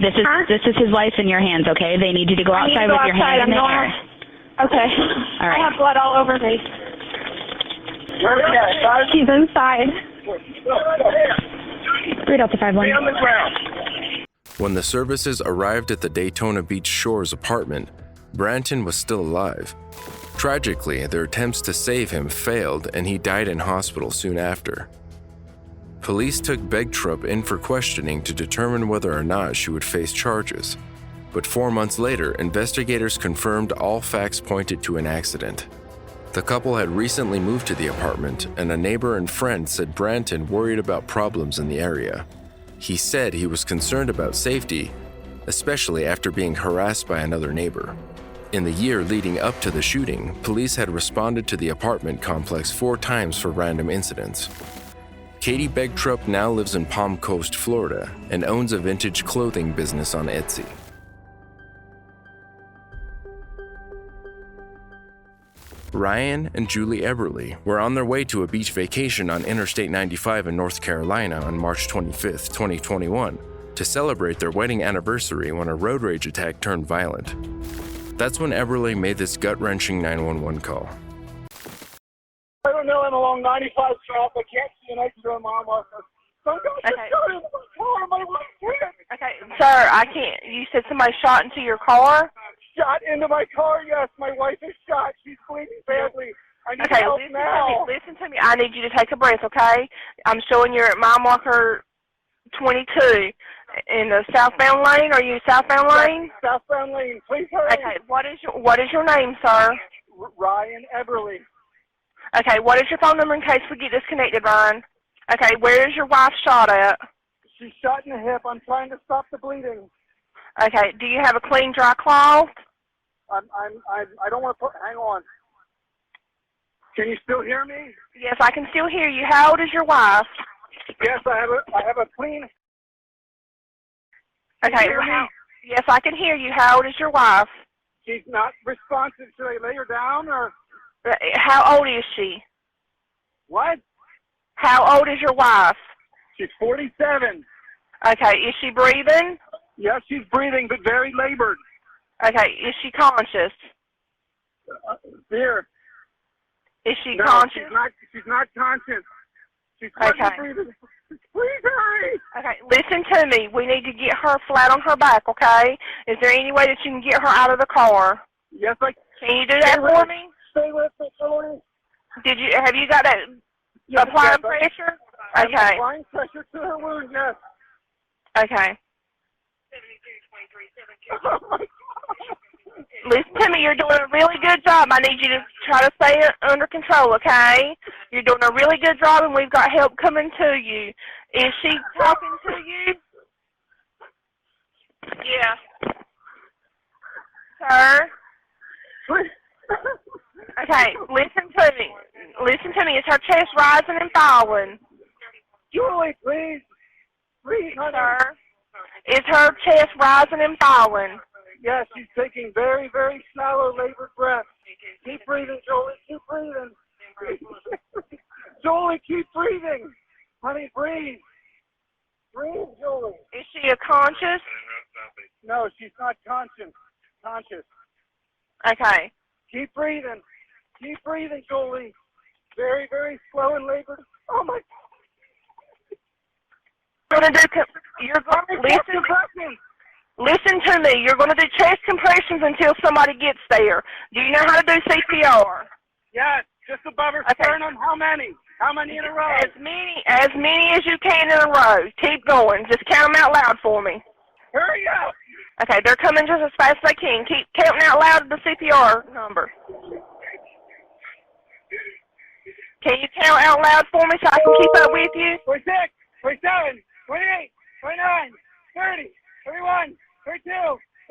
This is his life in your hands, okay? They need you to go outside with your hands in the air. Okay. All right. I have blood all over me. He's inside. Read out the 5-1. On the ground. When the services arrived at the Daytona Beach Shores apartment, Branton was still alive. Tragically, their attempts to save him failed and he died in hospital soon after. Police took Begtrup in for questioning to determine whether or not she would face charges. But 4 months later, investigators confirmed all facts pointed to an accident. The couple had recently moved to the apartment, and a neighbor and friend said Branton worried about problems in the area. He said he was concerned about safety, especially after being harassed by another neighbor. In the year leading up to the shooting, police had responded to the apartment complex 4 times for random incidents. Katie Begtrup now lives in Palm Coast, Florida, and owns a vintage clothing business on Etsy. Ryan and Julie Eberly were on their way to a beach vacation on Interstate 95 in North Carolina on March 25, 2021, to celebrate their wedding anniversary when a road rage attack turned violent. That's when Eberly made this gut-wrenching 911 call. I don't know, I'm along 95 South. I can't see an exit on my marker. Some guy just shot into my car, my wife's hit. Okay, sir, I can't. You said somebody shot into your car? Shot into my car, yes. My wife is shot. She's bleeding badly. I need help now. Listen to me. I need you to take a breath, okay? I'm showing you're at mile marker 22 in the southbound lane. Are you southbound lane? Southbound lane. Please hurry. Okay, what is your name, sir? Ryan Eberly. Okay, what is your phone number in case we get disconnected, Ryan? Okay, where is your wife shot at? She's shot in the hip. I'm trying to stop the bleeding. Okay, do you have a clean, dry cloth? I don't want to hang on. Can you still hear me? Yes, I can still hear you. How old is your wife? Yes, I have a clean. Okay. Yes, I can hear you. How old is your wife? She's not responsive. Should I lay her down or? How old is she? What? How old is your wife? She's 47. Okay. Is she breathing? Yes, she's breathing, but very labored. Okay. Is she conscious? Here. Is she No, conscious? She's not conscious. She's Okay. breathing. Please hurry. Okay, listen to me. We need to get her flat on her back, okay? Is there any way that you can get her out of the car? Yes, I can. You do that for me? Stay with me, Hillary. Have you got that applying pressure? Okay. I'm applying pressure to her wound, yes. Okay. Listen to me, you're doing a really good job. I need you to try to stay under control, okay? You're doing a really good job, and we've got help coming to you. Is she talking to you? Yeah. Sir? Okay, listen to me. Listen to me. Is her chest rising and falling? Julie, please. Please, sir. Is her chest rising and falling? Yes, she's taking very, very shallow labored breaths. Keep breathing, Jolie. Keep breathing. Jolie, keep breathing. Honey, breathe. Breathe, Jolie. Is she conscious? No, she's not conscious. Okay. Keep breathing. Keep breathing, Jolie. Very, very slow and labored. Oh, my God. You're going to listen to me. You're going to do chest compressions until somebody gets there. Do you know how to do CPR? Yes, just above her sternum. How many? How many in a row? As many as you can in a row. Keep going. Just count them out loud for me. Hurry up. Okay, they're coming just as fast as they can. Keep counting out loud the CPR number. Can you count out loud for me so I can keep up with you? 26, 27, 28, 29, 30, 31, 32,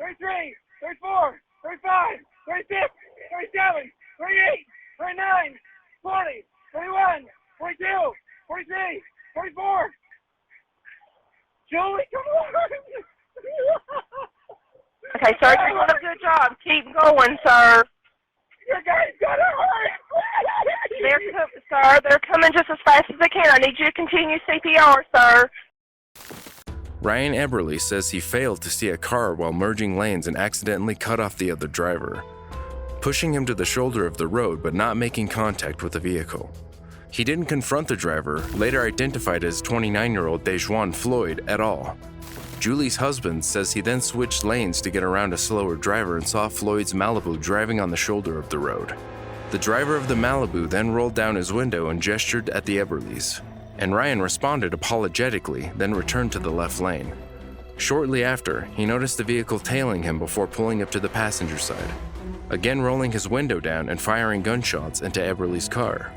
33, 34, 35, 36, 37, 38, 39, 40, 41, 42, 43, 44. Julie, come on. Okay, sir, you're doing a good job. Keep going, sir. You guys gotta hurry. Sir, they're coming just as fast as they can. I need you to continue CPR, sir. Ryan Eberly says he failed to see a car while merging lanes and accidentally cut off the other driver, pushing him to the shoulder of the road but not making contact with the vehicle. He didn't confront the driver, later identified as 29-year-old Dejuan Floyd, at all. Julie's husband says he then switched lanes to get around a slower driver and saw Floyd's Malibu driving on the shoulder of the road. The driver of the Malibu then rolled down his window and gestured at the Eberlys, and Ryan responded apologetically, then returned to the left lane. Shortly after, he noticed the vehicle tailing him before pulling up to the passenger side, again rolling his window down and firing gunshots into Eberly's car.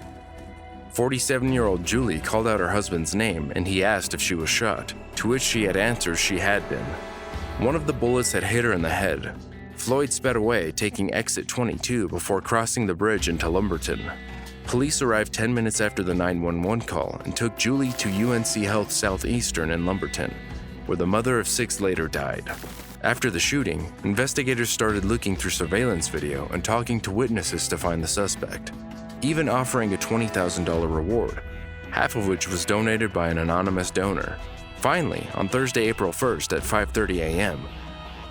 47-year-old Julie called out her husband's name and he asked if she was shot, to which she had answered she had been. One of the bullets had hit her in the head. Floyd sped away, taking exit 22 before crossing the bridge into Lumberton. Police arrived 10 minutes after the 911 call and took Julie to UNC Health Southeastern in Lumberton, where the mother of 6 later died. After the shooting, investigators started looking through surveillance video and talking to witnesses to find the suspect, even offering a $20,000 reward, half of which was donated by an anonymous donor. Finally, on Thursday, April 1st at 5:30 a.m.,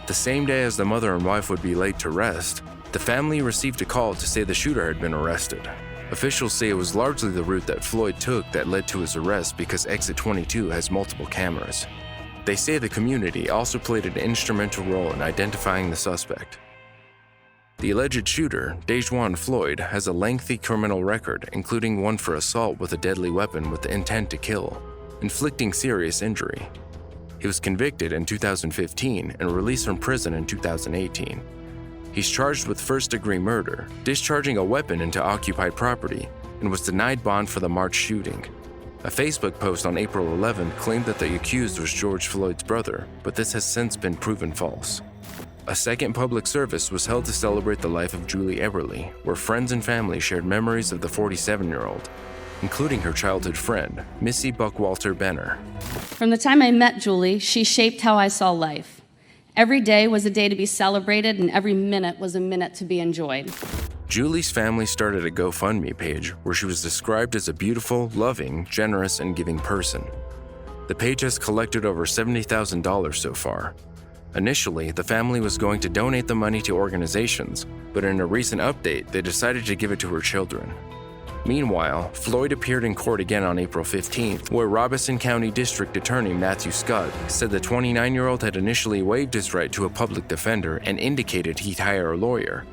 the same day as the mother and wife would be laid to rest, the family received a call to say the shooter had been arrested. Officials say it was largely the route that Floyd took that led to his arrest because exit 22 has multiple cameras. They say the community also played an instrumental role in identifying the suspect. The alleged shooter, Dejuan Floyd, has a lengthy criminal record, including one for assault with a deadly weapon with the intent to kill, inflicting serious injury. He was convicted in 2015 and released from prison in 2018. He's charged with first-degree murder, discharging a weapon into occupied property, and was denied bond for the March shooting. A Facebook post on April 11 claimed that the accused was George Floyd's brother, but this has since been proven false. A second public service was held to celebrate the life of Julie Eberly, where friends and family shared memories of the 47-year-old, including her childhood friend, Missy Buckwalter Benner. From the time I met Julie, she shaped how I saw life. Every day was a day to be celebrated, and every minute was a minute to be enjoyed. Julie's family started a GoFundMe page where she was described as a beautiful, loving, generous, and giving person. The page has collected over $70,000 so far. Initially, the family was going to donate the money to organizations, but in a recent update, they decided to give it to her children. Meanwhile, Floyd appeared in court again on April 15th, where Robeson County District Attorney Matthew Scott said the 29-year-old had initially waived his right to a public defender and indicated he'd hire a lawyer.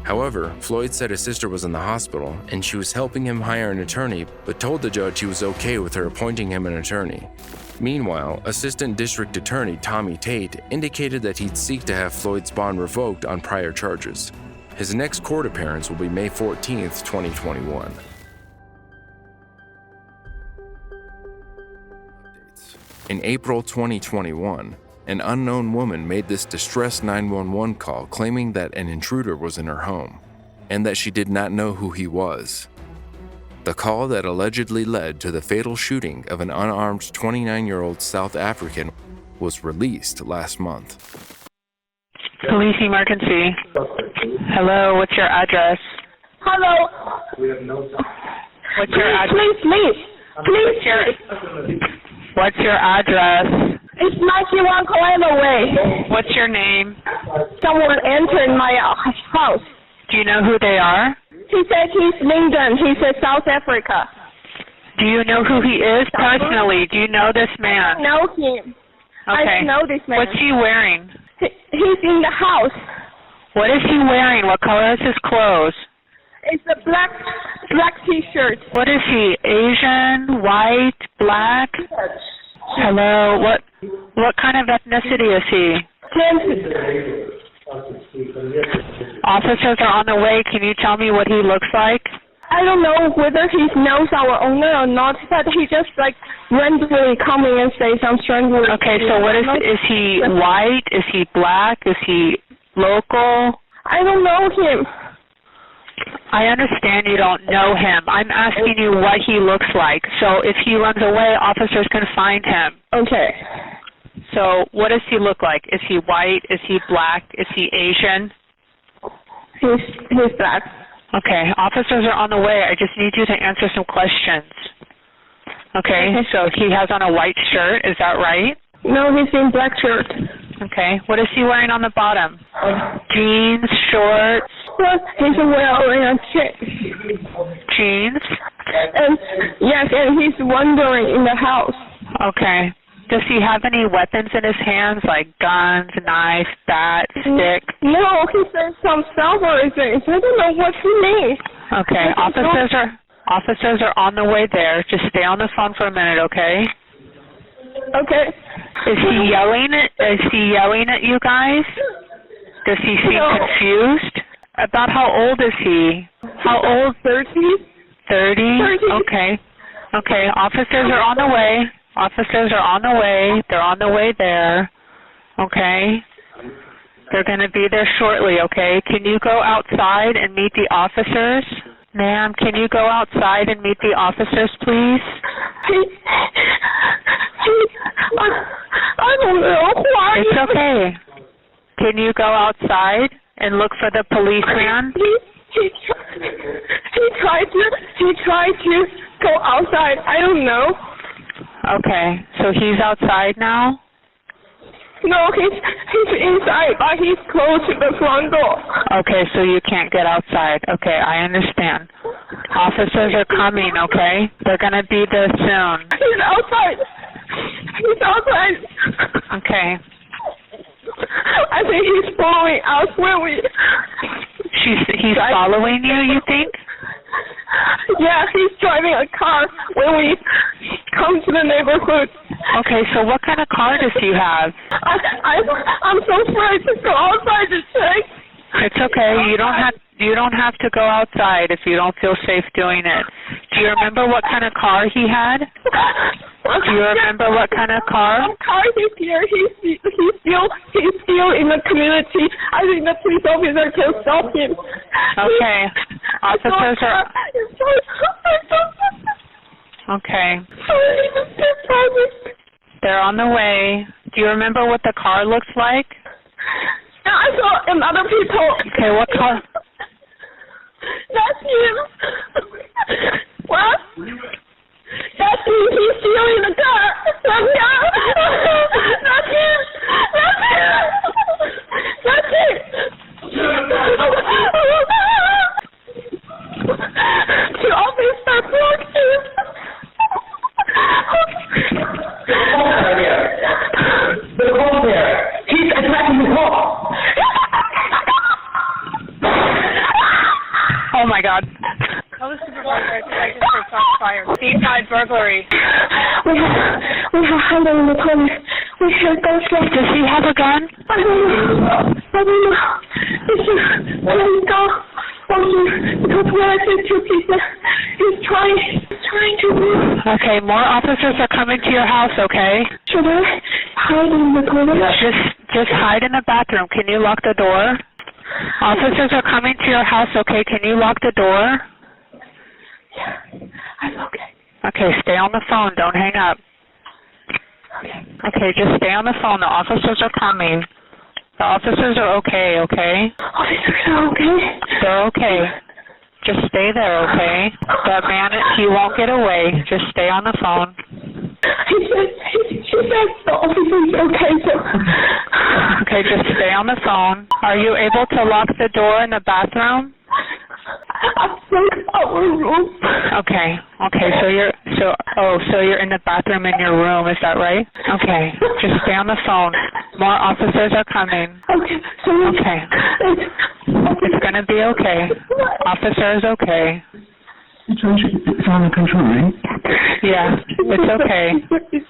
However, Floyd said his sister was in the hospital and she was helping him hire an attorney, but told the judge he was okay with her appointing him an attorney. Meanwhile, Assistant District Attorney Tommy Tate indicated that he'd seek to have Floyd's bond revoked on prior charges. His next court appearance will be May 14th, 2021. In April 2021, an unknown woman made this distress 911 call claiming that an intruder was in her home and that she did not know who he was. The call that allegedly led to the fatal shooting of an unarmed 29-year-old South African was released last month. Police emergency. Hello, what's your address? Hello. What's your address? Please. What's your address? It's 91 Colenda Way. What's your name? Someone entered my house. Do you know who they are? He said he's Lyndon. He said South Africa. Do you know who he is personally? Do you know this man? I know him. Okay. I know this man. What's he wearing? He's in the house. What is he wearing? What color is his clothes? It's a black T-shirt. What is he? Asian, white, black? Hello. What kind of ethnicity is he? Officers are on the way. Can you tell me what he looks like? I don't know whether he knows our owner or not, but he just randomly coming and say some strange words. Okay, so what is he white? Is he black? Is he local? I don't know him. I understand you don't know him. I'm asking you what he looks like. So if he runs away, officers can find him. Okay. So what does he look like? Is he white? Is he black? Is he Asian? He's black. Okay, officers are on the way. I just need you to answer some questions. Okay, so he has on a white shirt, is that right? No, he's in black shirt. Okay, what is he wearing on the bottom? Jeans, shorts? Well, he's wearing jeans? And yes, and he's wandering in the house. Okay. Does he have any weapons in his hands, like guns, knife, bat, stick? No, he said some silver things. I don't know what he means. Okay, officers are on the way there. Just stay on the phone for a minute, okay? Okay. Is he yelling at you guys? Does he seem confused? About how old is he? How old? 30. 30? Okay. Okay, officers are on the way. Officers are on the way. They're on the way there. Okay? They're going to be there shortly, okay? Can you go outside and meet the officers? Ma'am, can you go outside and meet the officers, please? I don't know why. It's okay. Can you go outside and look for the policeman? He tried to go outside. I don't know. Okay, so he's outside now? No, he's inside, but he's close to the front door. Okay, so you can't get outside. Okay, I understand. Officers are coming, okay? They're going to be there soon. He's outside. He's outside. Okay. I think he's following us when we... He's following you think? Yeah, he's driving a car when we come to the neighborhood. Okay, so what kind of car does he have? I'm so afraid to go outside to check. It's okay. You You don't have to go outside if you don't feel safe doing it. Do you remember what kind of car he had? Do you remember what kind of car? Car is here. He's still in the community. I think the police officer can stop him. Okay. Officers are... Okay. They're on the way. Do you remember what the car looks like? I saw other people. Okay, what car? That's him. What? That's him. He's still in the car. That's him. That's him. That's him. That's him. The officer blocked him. The wall there. He's attacking the wall. Oh my God. Tell the supervisor I just heard shots fired. Seaside burglary. We have Hunter in the police. We hear gunshots. Does he have a gun? I don't know. It's just let's go. Because when I say two people, he's trying to move. Okay, more officers are coming to your house, okay? Should I hide in the toilet? Just hide in the bathroom. Can you lock the door? Officers are coming to your house, okay? Can you lock the door? Yeah, I'm okay. Okay, stay on the phone. Don't hang up. Okay, just stay on the phone. The officers are coming. The officers are okay, okay? Officers are okay? They're okay. Just stay there, okay? That man, he won't get away. Just stay on the phone. She said the officer's okay, so... Okay, just stay on the phone. Are you able to lock the door in the bathroom? Okay, so you're in the bathroom in your room, is that right? Okay, just stay on the phone. More officers are coming. Okay. It's gonna be okay. Officer is okay. It's under control, right? Yeah, it's okay. He's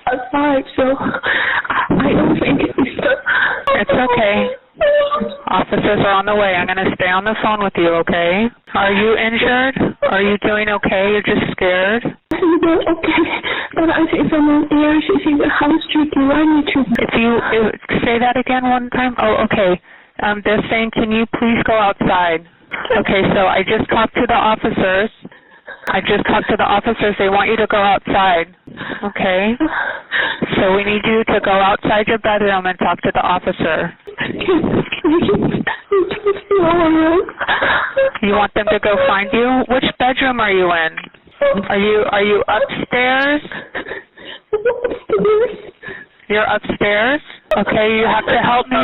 alive, so I don't think it's okay. Officers are on the way. I'm going to stay on the phone with you, okay? Are you injured? Are you doing okay? You're just scared? I'm doing okay, but I think someone here, she's in the house to run me to... If you say that again one time? Oh, okay. They're saying, can you please go outside? Okay, so I just talked to the officers. They want you to go outside. Okay? So we need you to go outside your bedroom and talk to the officer. You want them to go find you? Which bedroom are you in? Are you upstairs? You're upstairs? Okay, you have to help me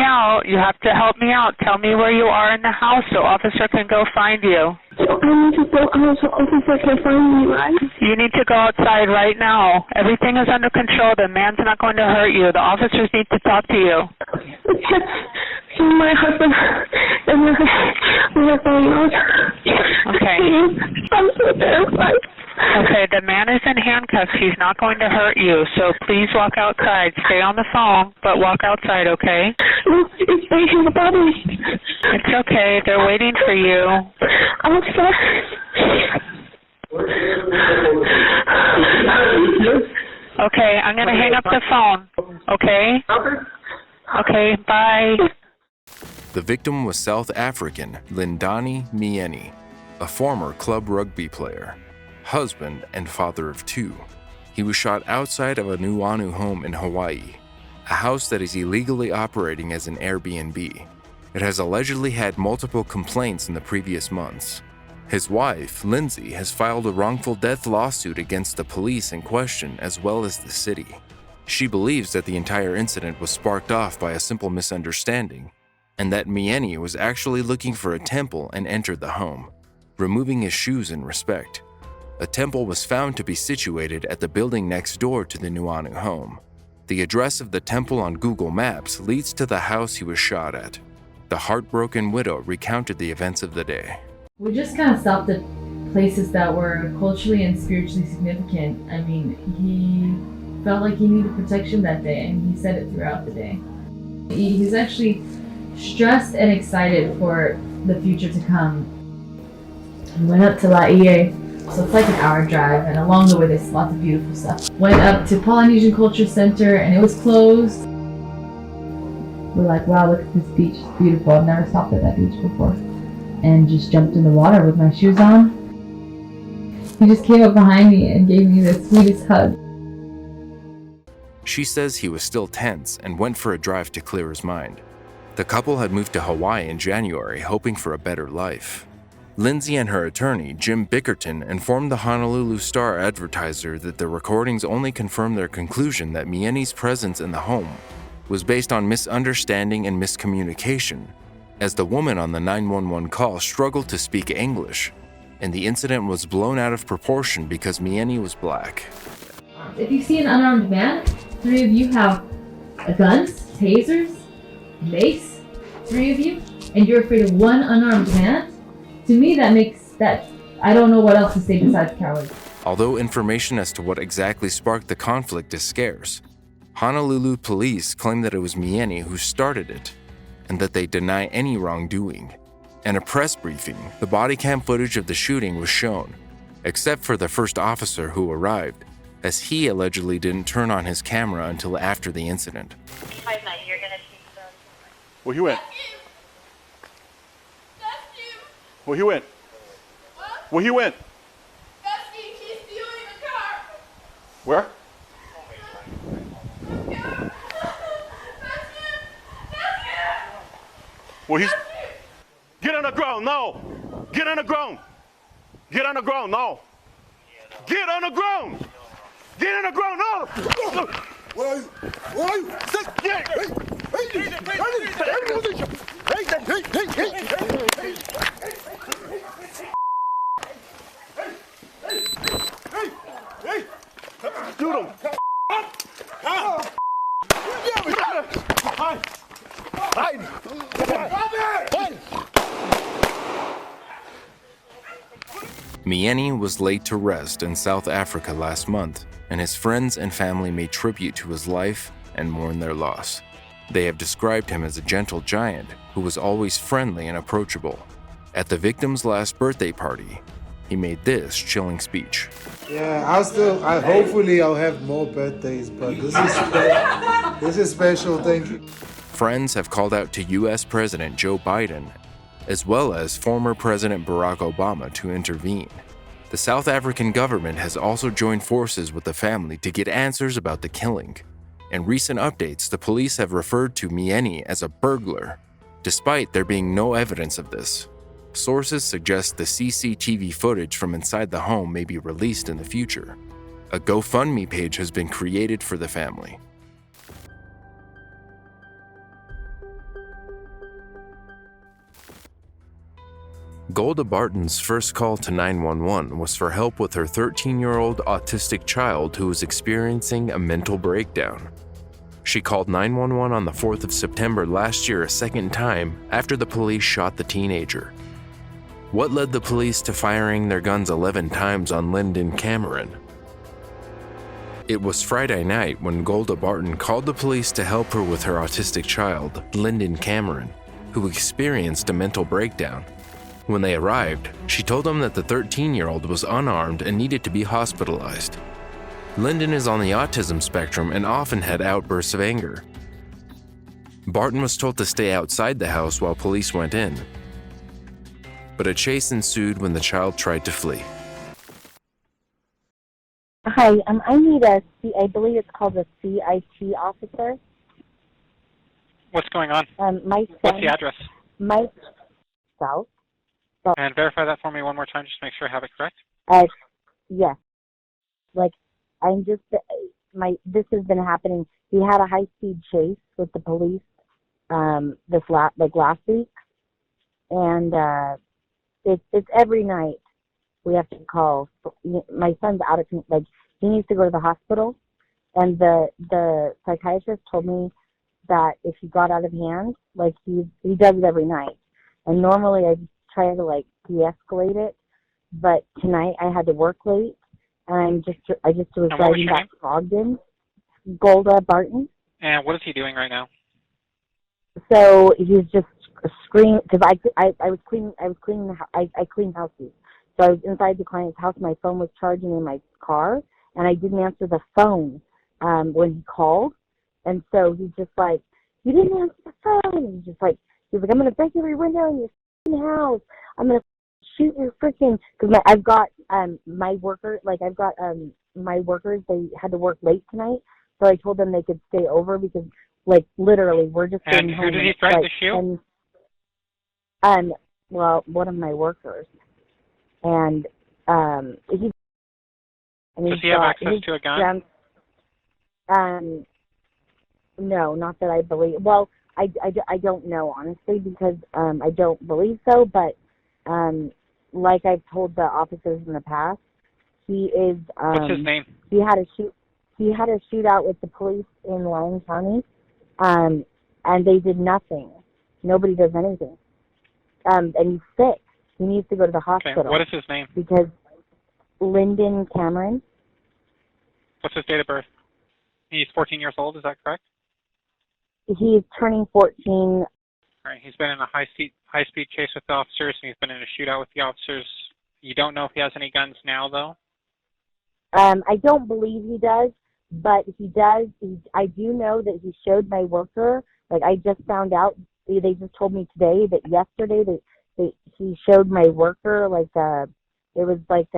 out. Tell me where you are in the house so officer can go find you. So I need to go out so officer can find me, right? You need to go outside right now. Everything is under control. The man's not going to hurt you. The officers need to talk to you. So my husband and we are going out. Okay. I'm so terrified. Okay, the man is in handcuffs. He's not going to hurt you, so please walk outside. Stay on the phone, but walk outside, okay? No, it's making the body. It's okay. They're waiting for you. Outside. Okay, I'm going to hang up the phone, okay? Okay, bye. The victim was South African Lindani Mieni, a former club rugby player, husband and father of two. He was shot outside of a Nuuanu home in Hawaii, a house that is illegally operating as an Airbnb. It has allegedly had multiple complaints in the previous months. His wife, Lindsay, has filed a wrongful death lawsuit against the police in question as well as the city. She believes that the entire incident was sparked off by a simple misunderstanding, and that Mieni was actually looking for a temple and entered the home, removing his shoes in respect. A temple was found to be situated at the building next door to the Nuuanu home. The address of the temple on Google Maps leads to the house he was shot at. The heartbroken widow recounted the events of the day. We just kind of stopped at places that were culturally and spiritually significant. I mean, he felt like he needed protection that day, and he said it throughout the day. He's actually stressed and excited for the future to come. We went up to La Ie, so it's like an hour drive, and along the way there's lots of beautiful stuff. Went up to Polynesian Culture Center, and it was closed. We're like, wow, look at this beach, it's beautiful. I've never stopped at that beach before. And just jumped in the water with my shoes on. He just came up behind me and gave me the sweetest hug. She says he was still tense and went for a drive to clear his mind. The couple had moved to Hawaii in January, hoping for a better life. Lindsay and her attorney, Jim Bickerton, informed the Honolulu Star-Advertiser that the recordings only confirmed their conclusion that Mieni's presence in the home was based on misunderstanding and miscommunication, as the woman on the 911 call struggled to speak English, and the incident was blown out of proportion because Mieni was black. If you see an unarmed man, 3 of you have guns, tasers, mace, 3 of you, and you're afraid of one unarmed man, to me that makes that, I don't know what else to say besides coward. Although information as to what exactly sparked the conflict is scarce, Honolulu police claim that it was Mieni who started it, and that they deny any wrongdoing. In a press briefing, the body cam footage of the shooting was shown, except for the first officer who arrived, as he allegedly didn't turn on his camera until after the incident. Where he went? Where he went? Where he went? Where? Well, he's... Get on the ground, no! Get on the ground! Get on the ground, no! Get on the ground! Get on the ground, no! Where are you? Shoot him! Mieni was laid to rest in South Africa last month, and his friends and family made tribute to his life and mourn their loss. They have described him as a gentle giant who was always friendly and approachable. At the victim's last birthday party, he made this chilling speech. Yeah, hopefully I'll have more birthdays, but this is special, thank you. Friends have called out to US President Joe Biden, as well as former President Barack Obama, to intervene. The South African government has also joined forces with the family to get answers about the killing. In recent updates, the police have referred to Mieni as a burglar, despite there being no evidence of this. Sources suggest the CCTV footage from inside the home may be released in the future. A GoFundMe page has been created for the family. Golda Barton's first call to 911 was for help with her 13-year-old autistic child who was experiencing a mental breakdown. She called 911 on the 4th of September last year a second time after the police shot the teenager. What led the police to firing their guns 11 times on Lyndon Cameron? It was Friday night when Golda Barton called the police to help her with her autistic child, Lyndon Cameron, who experienced a mental breakdown. When they arrived, she told them that the 13-year-old was unarmed and needed to be hospitalized. Lyndon is on the autism spectrum and often had outbursts of anger. Barton was told to stay outside the house while police went in. But a chase ensued when the child tried to flee. Hi, I need I believe it's called a CIT officer. What's going on? My son, What's the address? My South. And verify that for me one more time, just to make sure I have it correct. Yes. Like, I'm just, this has been happening. He had a high-speed chase with the police last week. And it's every night we have to call. My son's out of, he needs to go to the hospital. And the psychiatrist told me that if he got out of hand, he does it every night. And normally I just try to de-escalate it, but tonight I had to work late, and I just was driving back to Ogden. Golda Barton. And what is he doing right now? So he's just scream because I was cleaning I clean houses. So I was inside the client's house. My phone was charging in my car, and I didn't answer the phone when he called. And so he's just like, "You didn't answer the phone." And he's like, "I'm gonna break every window in your house. I'm gonna shoot your freaking." Because I've got my worker, like I've got my workers. They had to work late tonight, so I told them they could stay over because, like, literally, we're just And getting who home. did he threaten to shoot? Well, one of my workers, and he. Does he have access to a gun? No, not that I believe. Well, I don't know, honestly, because I don't believe so. But like I've told the officers in the past, he is. What's his name? He had a shootout with the police in Lyon County, and they did nothing. Nobody does anything. And he's sick. He needs to go to the hospital. Okay. What is his name? Because Lyndon Cameron. What's his date of birth? He's 14 years old, is that correct? He's turning 14. All right. He's been in a high-speed chase with the officers, and he's been in a shootout with the officers. You don't know if he has any guns now, though? I don't believe he does, but he does. I do know that he showed my worker. Like, I just found out. They just told me today that yesterday he showed my worker it was like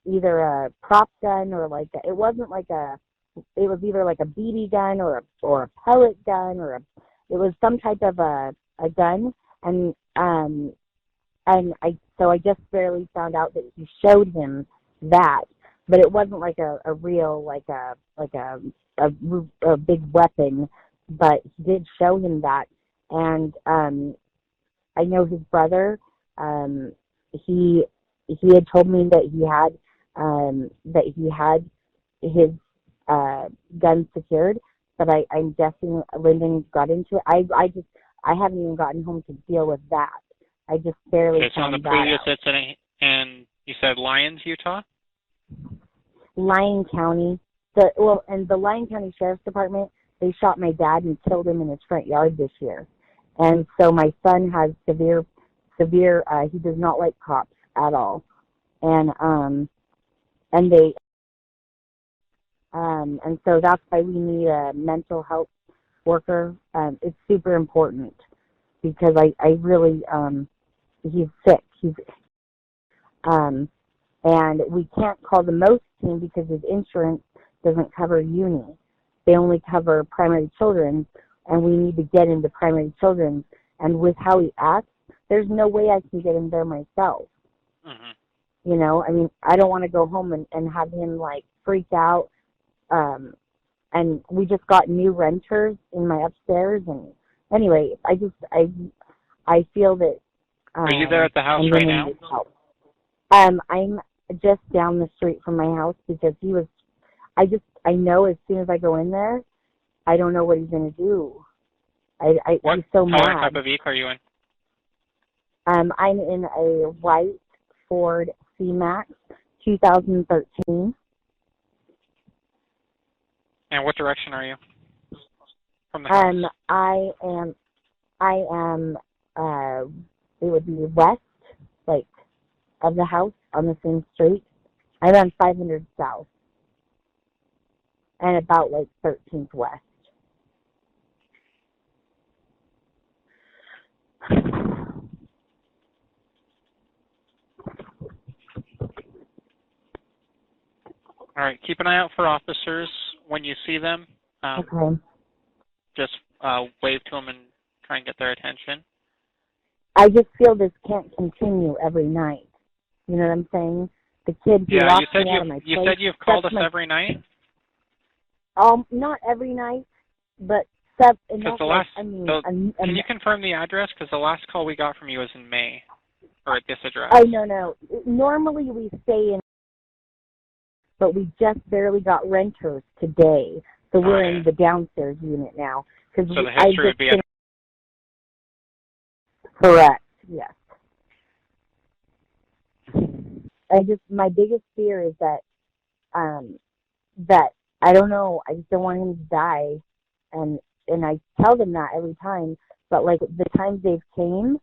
either a prop gun or it wasn't like it was either like a BB gun or a pellet gun it was some type of a gun, and I just barely found out that he showed him that, but it wasn't like a real a big weapon, but he did show him that. And I know his brother, he had told me that he had his gun secured, but I'm guessing Lyndon got into it. I haven't even gotten home to deal with that. I just barely okay, so on the previous incident, and you said Lyons, Utah? Lyon County. And the Lyon County Sheriff's Department, they shot my dad and killed him in his front yard this year. And so my son has severe, he does not like cops at all. And so that's why we need a mental health worker. It's super important because I really, he's sick. And we can't call the most team because his insurance doesn't cover uni. They only cover primary children, and we need to get into primary children. And with how he acts, there's no way I can get him there myself. Mm-hmm. You know, I mean, I don't want to go home and have him freak out. And we just got new renters in my upstairs, and anyway, I feel that. Are you there at the house right now? I'm just down the street from my house because I know as soon as I go in there, I don't know what he's going to do. What he's so color mad. type of vehicle are you in? I'm in a white Ford C-Max 2013. And what direction are you from the house? I am it would be west, of the house on the same street. I'm on 500 South and about 13th West. All right, keep an eye out for officers when you see them. Okay. Just wave to them and try and get their attention. I just feel this can't continue every night. You know what I'm saying? The kid who locked me out of my place. You said you've called us every night? Not every night, but can you confirm the address? Because the last call we got from you was in May, or at this address. Oh, no. Normally we stay in, but we just barely got renters today, so we're in the downstairs unit now. So the history would be... Correct, yes. My biggest fear is that I don't know, I just don't want him to die, and I tell them that every time, but like the times they've came,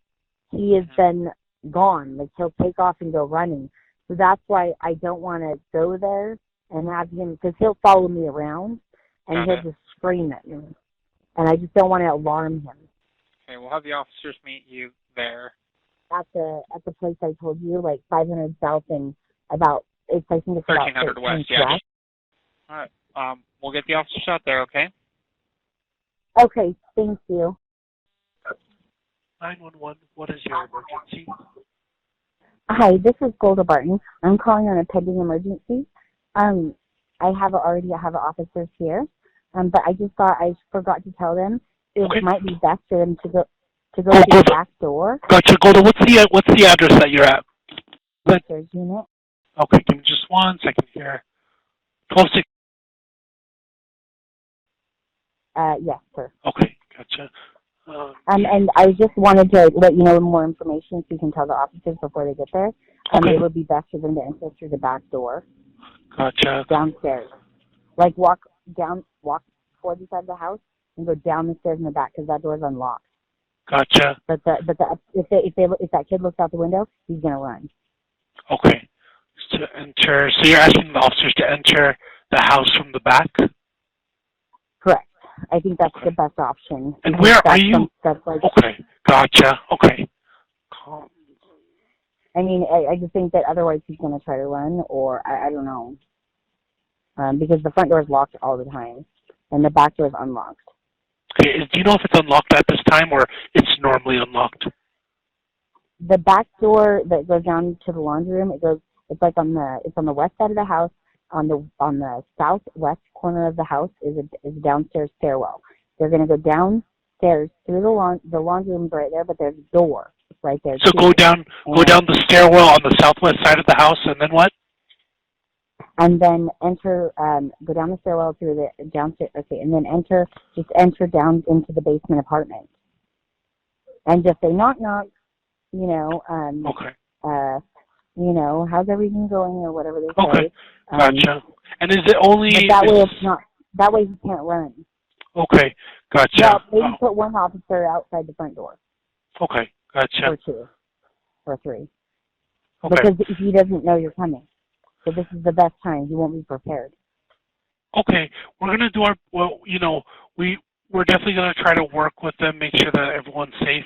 he has been gone. Like he'll take off and go running. So that's why I don't want to go there and have him, because he'll follow me around and he'll just scream at me. And I just don't want to alarm him. Okay, we'll have the officers meet you there. At the place I told you, like 500 south and about, I think it's about 1300 west, yeah. All right. We'll get the officers out there, okay? Okay, thank you. 911, what is your emergency? Hi, this is Golda Barton. I'm calling on a pending emergency. I already have officers here, but I just thought I forgot to tell them it might be best for them to go to the back door. Gotcha, Golda. What's the address that you're at? There's unit. Okay, give me just 1 second here. 126. Yes, sir. Okay, gotcha. And I just wanted to let you know more information so you can tell the officers before they get there. It would be best for them to enter through the back door. Gotcha. Downstairs. Like walk toward the side of the house and go down the stairs in the back because that door is unlocked. Gotcha. But if that kid looks out the window, he's gonna run. Okay. To enter, so you're asking the officers to enter the house from the back? Correct. I think that's the best option. And where are you? Okay. Gotcha. Okay. I mean, I just think that otherwise he's going to try to run, or I don't know. Because the front door is locked all the time, and the back door is unlocked. Okay. Do you know if it's unlocked at this time, or it's normally unlocked? The back door that goes down to the laundry room, it's on the west side of the house. On the southwest corner of the house is a downstairs stairwell. They're going to go downstairs through the laundry room's right there, but there's a door right there. So go down the stairwell on the southwest side of the house, and then what? And then go down the stairwell through the downstairs. Okay, and then enter down into the basement apartment, and just say knock knock. Okay. How's everything going or whatever they say. Okay, gotcha. And is it only... That way he can't run. Okay, gotcha. Yeah, maybe put one officer outside the front door. Okay, gotcha. Or two. Or three. Okay. Because he doesn't know you're coming. So this is the best time. He won't be prepared. Okay, we're going to do we're definitely going to try to work with them, make sure that everyone's safe.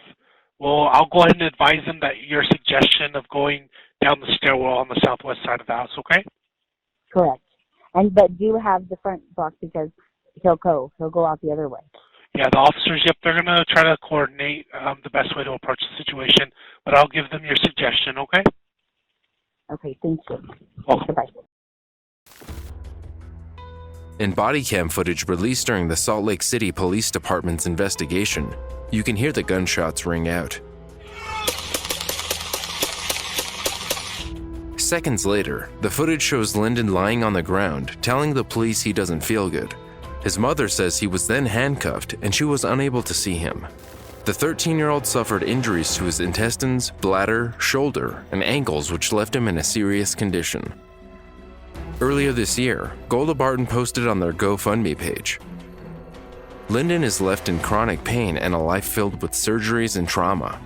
Well, I'll go ahead and advise them that your suggestion of going down the stairwell on the southwest side of the house, okay? Correct. But do have the front block because he'll go out the other way. Yeah, the officers, they're going to try to coordinate the best way to approach the situation, but I'll give them your suggestion, okay? Okay, thank you. Welcome. Bye. In body cam footage released during the Salt Lake City Police Department's investigation, you can hear the gunshots ring out. Seconds later, the footage shows Lyndon lying on the ground, telling the police he doesn't feel good. His mother says he was then handcuffed and she was unable to see him. The 13-year-old suffered injuries to his intestines, bladder, shoulder, and ankles, which left him in a serious condition. Earlier this year, Golda Barton posted on their GoFundMe page, "Lyndon is left in chronic pain and a life filled with surgeries and trauma."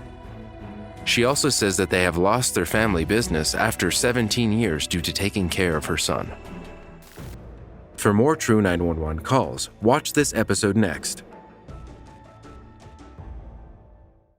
She also says that they have lost their family business after 17 years due to taking care of her son. For more True 911 calls, watch this episode next.